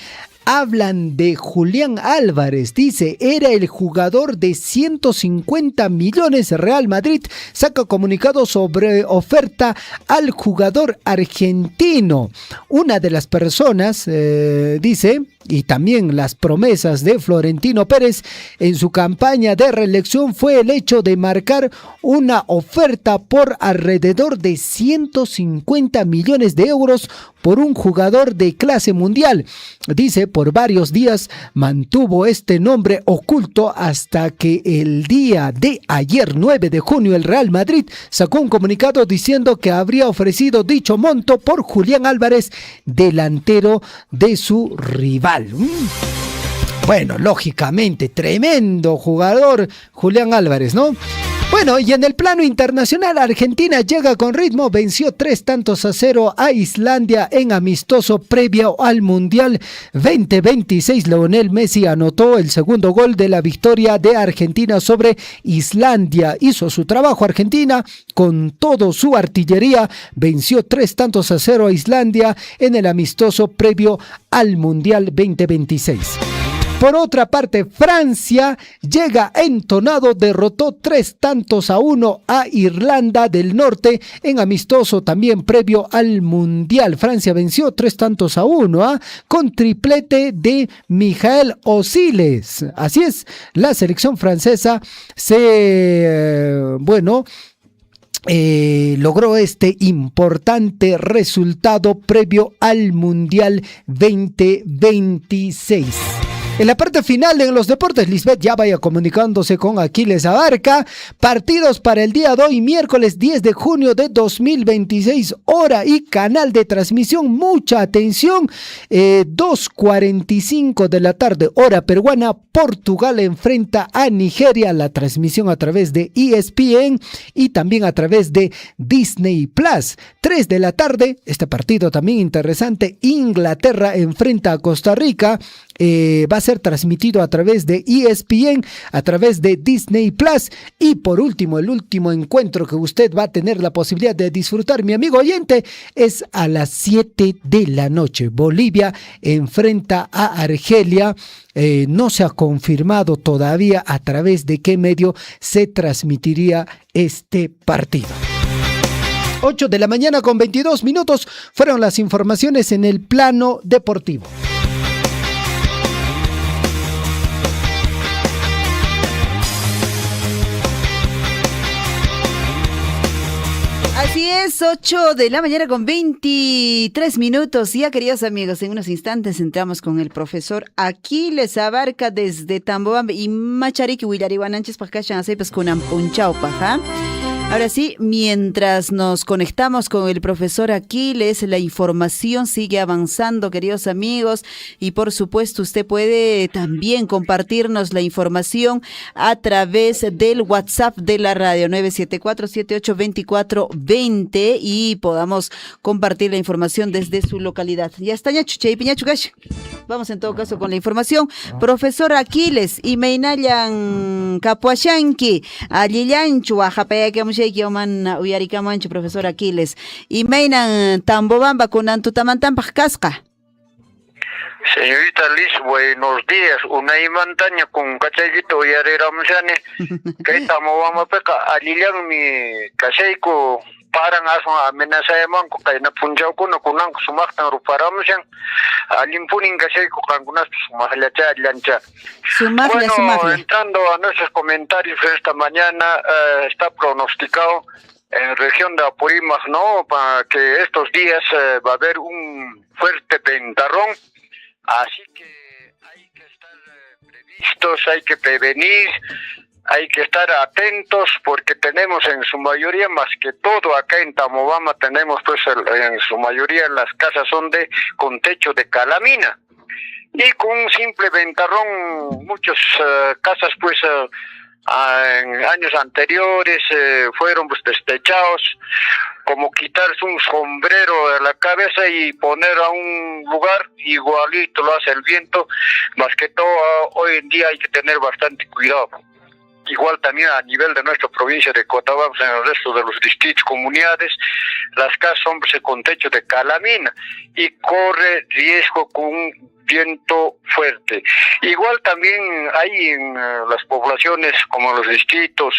Hablan de Julián Álvarez, dice, era el jugador de 150 millones. Real Madrid saca comunicado sobre oferta al jugador argentino. Una de las personas, dice, y también las promesas de Florentino Pérez en su campaña de reelección fue el hecho de marcar una oferta por alrededor de 150 millones de euros por un jugador de clase mundial. Dice, por varios días mantuvo este nombre oculto hasta que el día de ayer, 9 de junio, el Real Madrid sacó un comunicado diciendo que habría ofrecido dicho monto por Julián Álvarez, delantero de su rival. Bueno, lógicamente, tremendo jugador Julián Álvarez, ¿no? Bueno, y en el plano internacional, Argentina llega con ritmo, venció 3-0 a Islandia en amistoso previo al Mundial 2026. Lionel Messi anotó el segundo gol de la victoria de Argentina sobre Islandia. Hizo su trabajo Argentina con todo su artillería, venció 3-0 a Islandia en el amistoso previo al Mundial 2026. Por otra parte, Francia llega entonado, derrotó 3-1 a Irlanda del Norte en amistoso también previo al Mundial. Francia venció 3-1 con triplete de Michael Osiles. Así es, la selección francesa logró este importante resultado previo al Mundial 2026. En la parte final en los deportes, Lisbeth ya vaya comunicándose con Aquiles Abarca. Partidos para el día de hoy, miércoles 10 de junio de 2026, hora y canal de transmisión. Mucha atención, 2:45 de la tarde, hora peruana. Portugal enfrenta a Nigeria, la transmisión a través de ESPN y también a través de Disney Plus. 3 de la tarde, este partido también interesante, Inglaterra enfrenta a Costa Rica. Va a ser transmitido a través de ESPN, a través de Disney Plus. Y por último, el último encuentro que usted va a tener la posibilidad de disfrutar, mi amigo oyente, es a las 7 de la noche. Bolivia enfrenta a Argelia. No se ha confirmado todavía a través de qué medio se transmitiría este partido. 8 de la mañana con 22 minutos fueron las informaciones en el plano deportivo. Así es, 8 de la mañana con 23 minutos. Ya, queridos amigos, en unos instantes entramos con el profesor Aquiles Abarca desde Tambobamba y Machariqui, Huilarihuananches, Pacachan, Acepas, con Ampunchau, Paja. Ahora sí, mientras nos conectamos con el profesor Aquiles, la información sigue avanzando, queridos amigos, y por supuesto usted puede también compartirnos la información a través del WhatsApp de la radio 974-782420 y podamos compartir la información desde su localidad. Ya está, vamos en todo caso con la información. Profesor Aquiles, y Meinayan Capuachanqui, Alillanchu, Ajapayakamushay, Yoman Uyarikamanchu, profesor Aquiles, y Meinan Tambobamba con Antutamantampaj Casca. Señorita Liz, buenos días. Una imantaña con cachayito y areramusane. Que Tambobamba peca, Alillan mi cachayco. Parang asma amenaza emang ko kay napunjaw ko na kunang sumaktan ruparamos yang alimpunin kasi ko kangunas sumahlacha lancha. Bueno, entrando a nuestros comentarios esta mañana, está pronosticado en región de Apurímac, ¿no? Para que estos días va a haber un fuerte ventarrón, así que hay que estar previstos, hay que prevenir. Hay que estar atentos porque tenemos en su mayoría, más que todo acá en Tambobamba, tenemos pues en su mayoría las casas son con techo de calamina. Y con un simple ventarrón, muchas casas pues en años anteriores fueron pues destechados, como quitarse un sombrero de la cabeza y poner a un lugar igualito lo hace el viento, más que todo hoy en día hay que tener bastante cuidado. Igual también a nivel de nuestra provincia de Cotabamba, en el resto de los distritos, comunidades, las casas son con techo de calamina y corre riesgo con un viento fuerte. Igual también hay en las poblaciones como los distritos,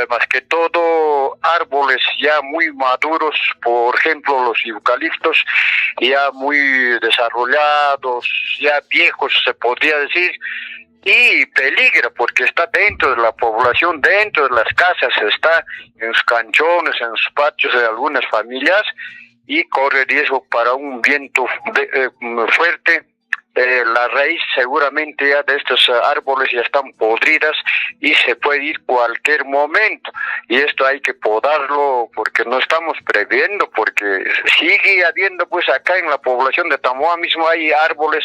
más que todo árboles ya muy maduros, por ejemplo los eucaliptos, ya muy desarrollados, ya viejos se podría decir, y peligra porque está dentro de la población, dentro de las casas, está en los canchones, en los patios de algunas familias y corre riesgo para un viento fuerte. La raíz seguramente ya de estos árboles ya están podridas y se puede ir cualquier momento, y esto hay que podarlo porque no estamos previendo, porque sigue habiendo pues acá en la población de Tambobamba mismo hay árboles,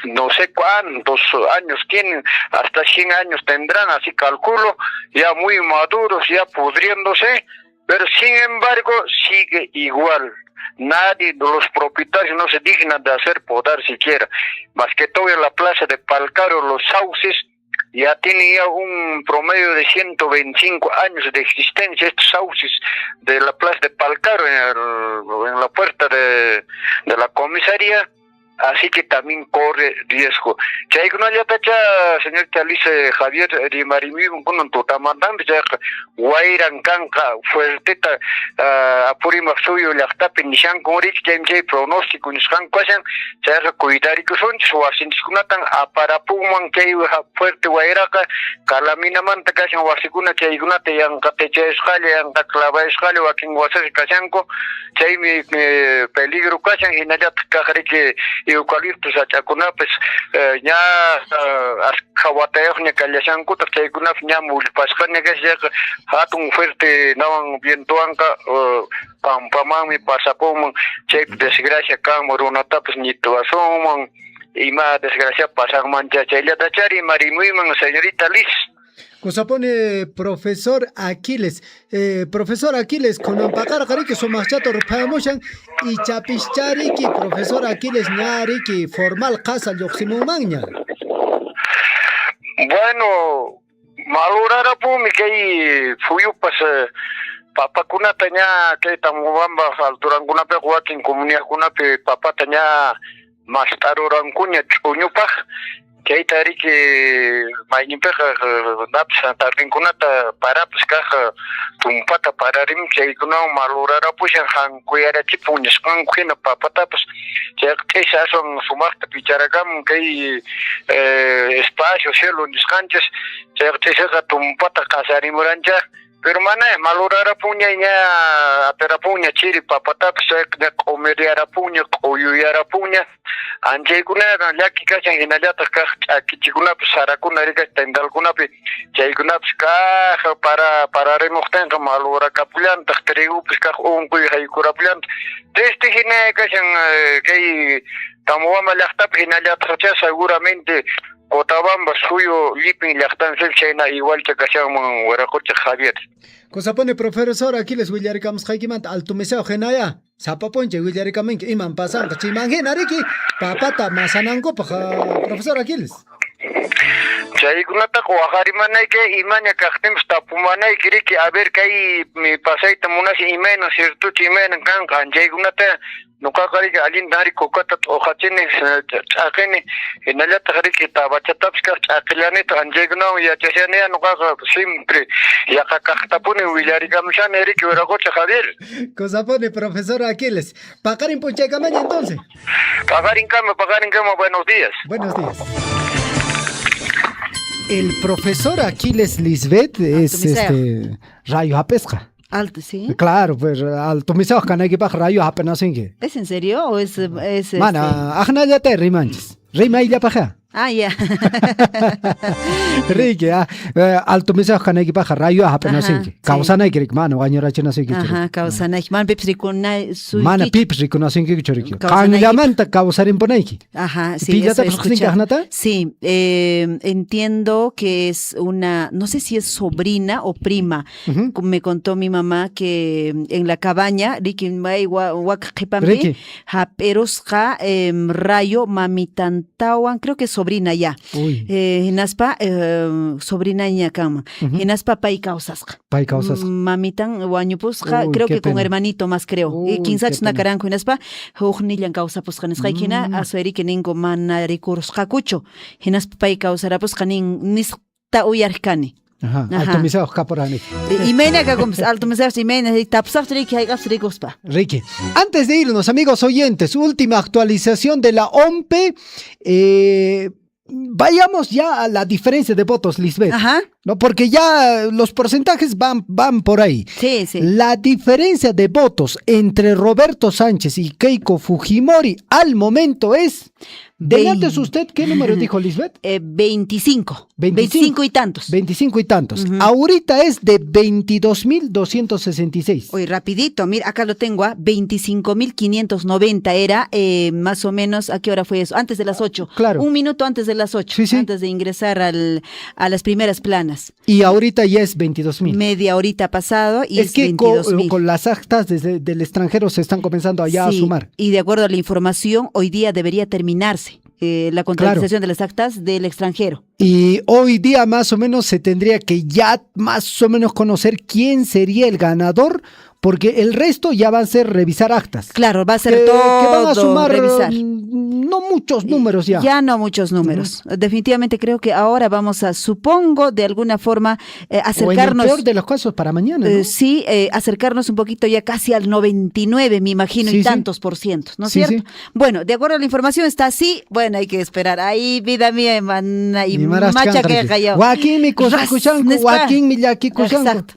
no sé cuántos años tienen, hasta 100 años tendrán, así calculo, ya muy maduros, ya pudriéndose, pero sin embargo sigue igual. Nadie de los propietarios no se dignan de hacer podar siquiera, más que todo en la plaza de Palcaro, los sauces ya tienen ya un promedio de 125 años de existencia, estos sauces de la plaza de Palcaro en la puerta de la comisaría, así que también corre riesgo. Señorita Alice Javier Rimarimi, con Totamandam, Guairan Canca, Fuerteta, Apurímac suyo, Lactape, Nishan, Corich, James pronóstico, Nishan, Quasan, Serra Cuidarico, son, Suasinkunatan, Aparapuman, que fuerte Guairaca, Calamina Manta, Casan, Wasicuna, Chaigunate, Yancatecha Escale, Yantaclava Escale, Wakin Wasas, Casanco, Chaimi Peligro Casan, y Nayat Cajareque, eucaliptus achacunapis ña askhawatayuqña kallashankuta chaykunapis ña mulpasqaña hatun fuerte nawan vientowanqa pampamanmi pasapuman chaypi desgracia kanman runatapis ñituwasunman ima desgracia pasanmancha chayllata marimuyman señorita Liz. Cosapone profesor Aquiles. Profesor Aquiles, con ampacar que somos chato repamushan y chapischariki, profesor Aquiles ñariki, formal casa yoximumagna. Bueno, malurara pumi que fui pas papakuna taña que Tambobamba alturanguna pe huakin comunidad kuna pe papa taña mastarurankuña chuñupaj. Que tari que mañimpeja napsa tarrinkunata parapas caja tumpata pararim que kuna malurara pushan han kuyara chipuñas kan kuina papatapas que se son sumasta picharagam que espacio cielo niscanches que se tumpata casarimurancha pero mana malurara puña ña apera puña chiri papata de comeriara puña oyuyara puña anjeikuna laki kashan hinallata kaq akichikunapi sarakunariqa tendalkunapi chaykunapi kaq para remoqtenqa malura kapullanta trigupis kaq unquy haykurapullanta testi hina kashan kay tamuwama llaqtapi hinallata seguramente Cotabamba suyo lipin llaqtansil chayna igualcha kashanman waraqucha Javier. Cosapone profesor Aquiles Willaricamos Jaikimanta altumeseo genaya. Zapaponche Willaricamenque iman pasanga chimangenariki papata masanango paja profesor Aquiles. Chaykunata kuajarimanayke imaña kaqtimus tapumanayki riki a ver kay mi pasayta munasi imena sirtuchi imena kanqa anchaykunata nuqaqa riki allintari kukata t'uqachini ch'aqini hinallataq riki tabachatapis kaq ch'aqillanita anchaykunawan yachashaniya nuqaqa siempre yaqa kaqtapuni willarikamushani riki wiraqucha Javier. Cosapone profesor Aquiles. Paqarin punchaykamaña entonces. Paqarin kama, buenos días. Buenos días. El profesor Aquiles Lisbeth es Rayo Apesca. Alto, sí. Claro, pues alto misao canagipaj Rayo apenas en que. ¿Es en serio o es Mana, ajna ya te rimanches. Rima ya paja. Ah, ya. Ricky, alto misao canagipaj Rayo apenas en que. Causana y mano, gañora chena se que. Ajá, causana y man pipsricuna su. Mana pipsricuna sin que choriquio. Cangilamanta causarin poneiki. Ajá, sí. Sí, entiendo que es una, no sé si es sobrina o prima. Me contó mi mamá que en la cabaña, Ricky Wakipambi, Japerosja, Rayo, Mamitantawan, creo que es sobrina ya. Hinaspa, sobrina ñacama. Hinaspa pai causas. Pai causas. Mamitan, Wañupusja, creo que con hermanito más creo. Y quinzach nacaranco Hinaspa, Hujnillan causa pues Hanesjaikina, Asueri que ningo mana recursos jacucho. Hinaspa pai causara pues Hanin nista uyarcani. Ajá, alto misao caporani. Y mena que con alto misao y mena y tapsafri que hay gastricospa. Ricky, antes de irnos, amigos oyentes, última actualización de la OMPE. Vayamos ya a la diferencia de votos, Lisbeth. Ajá. No, porque ya los porcentajes van por ahí. Sí, sí. La diferencia de votos entre Roberto Sánchez y Keiko Fujimori al momento es. Delante usted, ¿qué número dijo Lisbeth? 25. 25 y tantos. 25 y tantos. Ahorita es de 22.266. Oye, rapidito, mira, acá lo tengo, 25.590 era más o menos, ¿a qué hora fue eso? Antes de las 8. Claro. Un minuto antes de las 8, sí. Antes de ingresar a las primeras planas. Y ahorita ya es 22.000. Media horita pasado y es que 22.000. Con las actas del extranjero se están comenzando allá a sumar. Y de acuerdo a la información, hoy día debería terminarse la contabilización de las actas del extranjero. Y hoy día más o menos se tendría que ya más o menos conocer quién sería el ganador, porque el resto ya va a ser revisar actas. Claro, va a ser todo que van a sumar revisar. No muchos números ya. Ya no muchos números. Definitivamente creo que ahora vamos a, supongo, de alguna forma acercarnos. O en el peor de los casos para mañana, ¿no? Sí, acercarnos un poquito ya casi al 99, me imagino, y tantos por ciento, ¿no es cierto? Sí. Bueno, de acuerdo a la información está así, bueno, hay que esperar. Ahí, vida mía, y macha que callado. Joaquín mi cushanco, Joaquín mi yaqui cushanco. Exacto.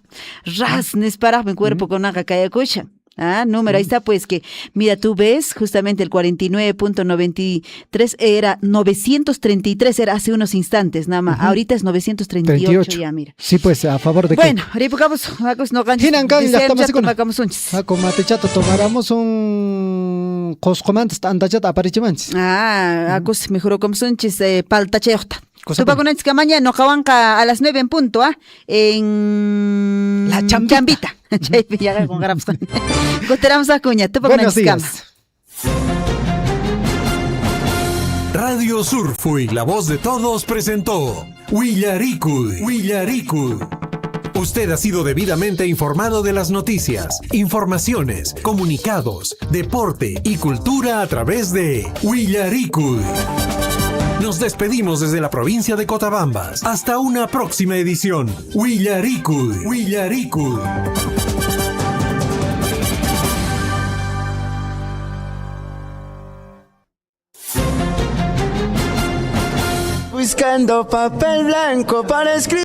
Ras, nesparaj mi cuerpo con naga kaya kushan. Número, ahí está, pues que, mira, tú ves, justamente el 49.93 era 933, era hace unos instantes, nada más. Ahorita es 938 ya, mira. Sí, pues, a favor de bueno, ripukamos, no ganches. Como techato, tomaremos un coscomantes, andachata, aparechimantes. Acus, mejor como sonches, paltachayota. Tupakunanchis que mañana no jabanca a las 9 en punto, en la Chambita. Buenos días. Radio Surfui, la voz de todos, presentó Willaricud. Usted ha sido debidamente informado de las noticias, informaciones, comunicados, deporte y cultura a través de Willaricud. Nos despedimos desde la provincia de Cotabambas. Hasta una próxima edición. Willaricud. Buscando papel blanco para escribir.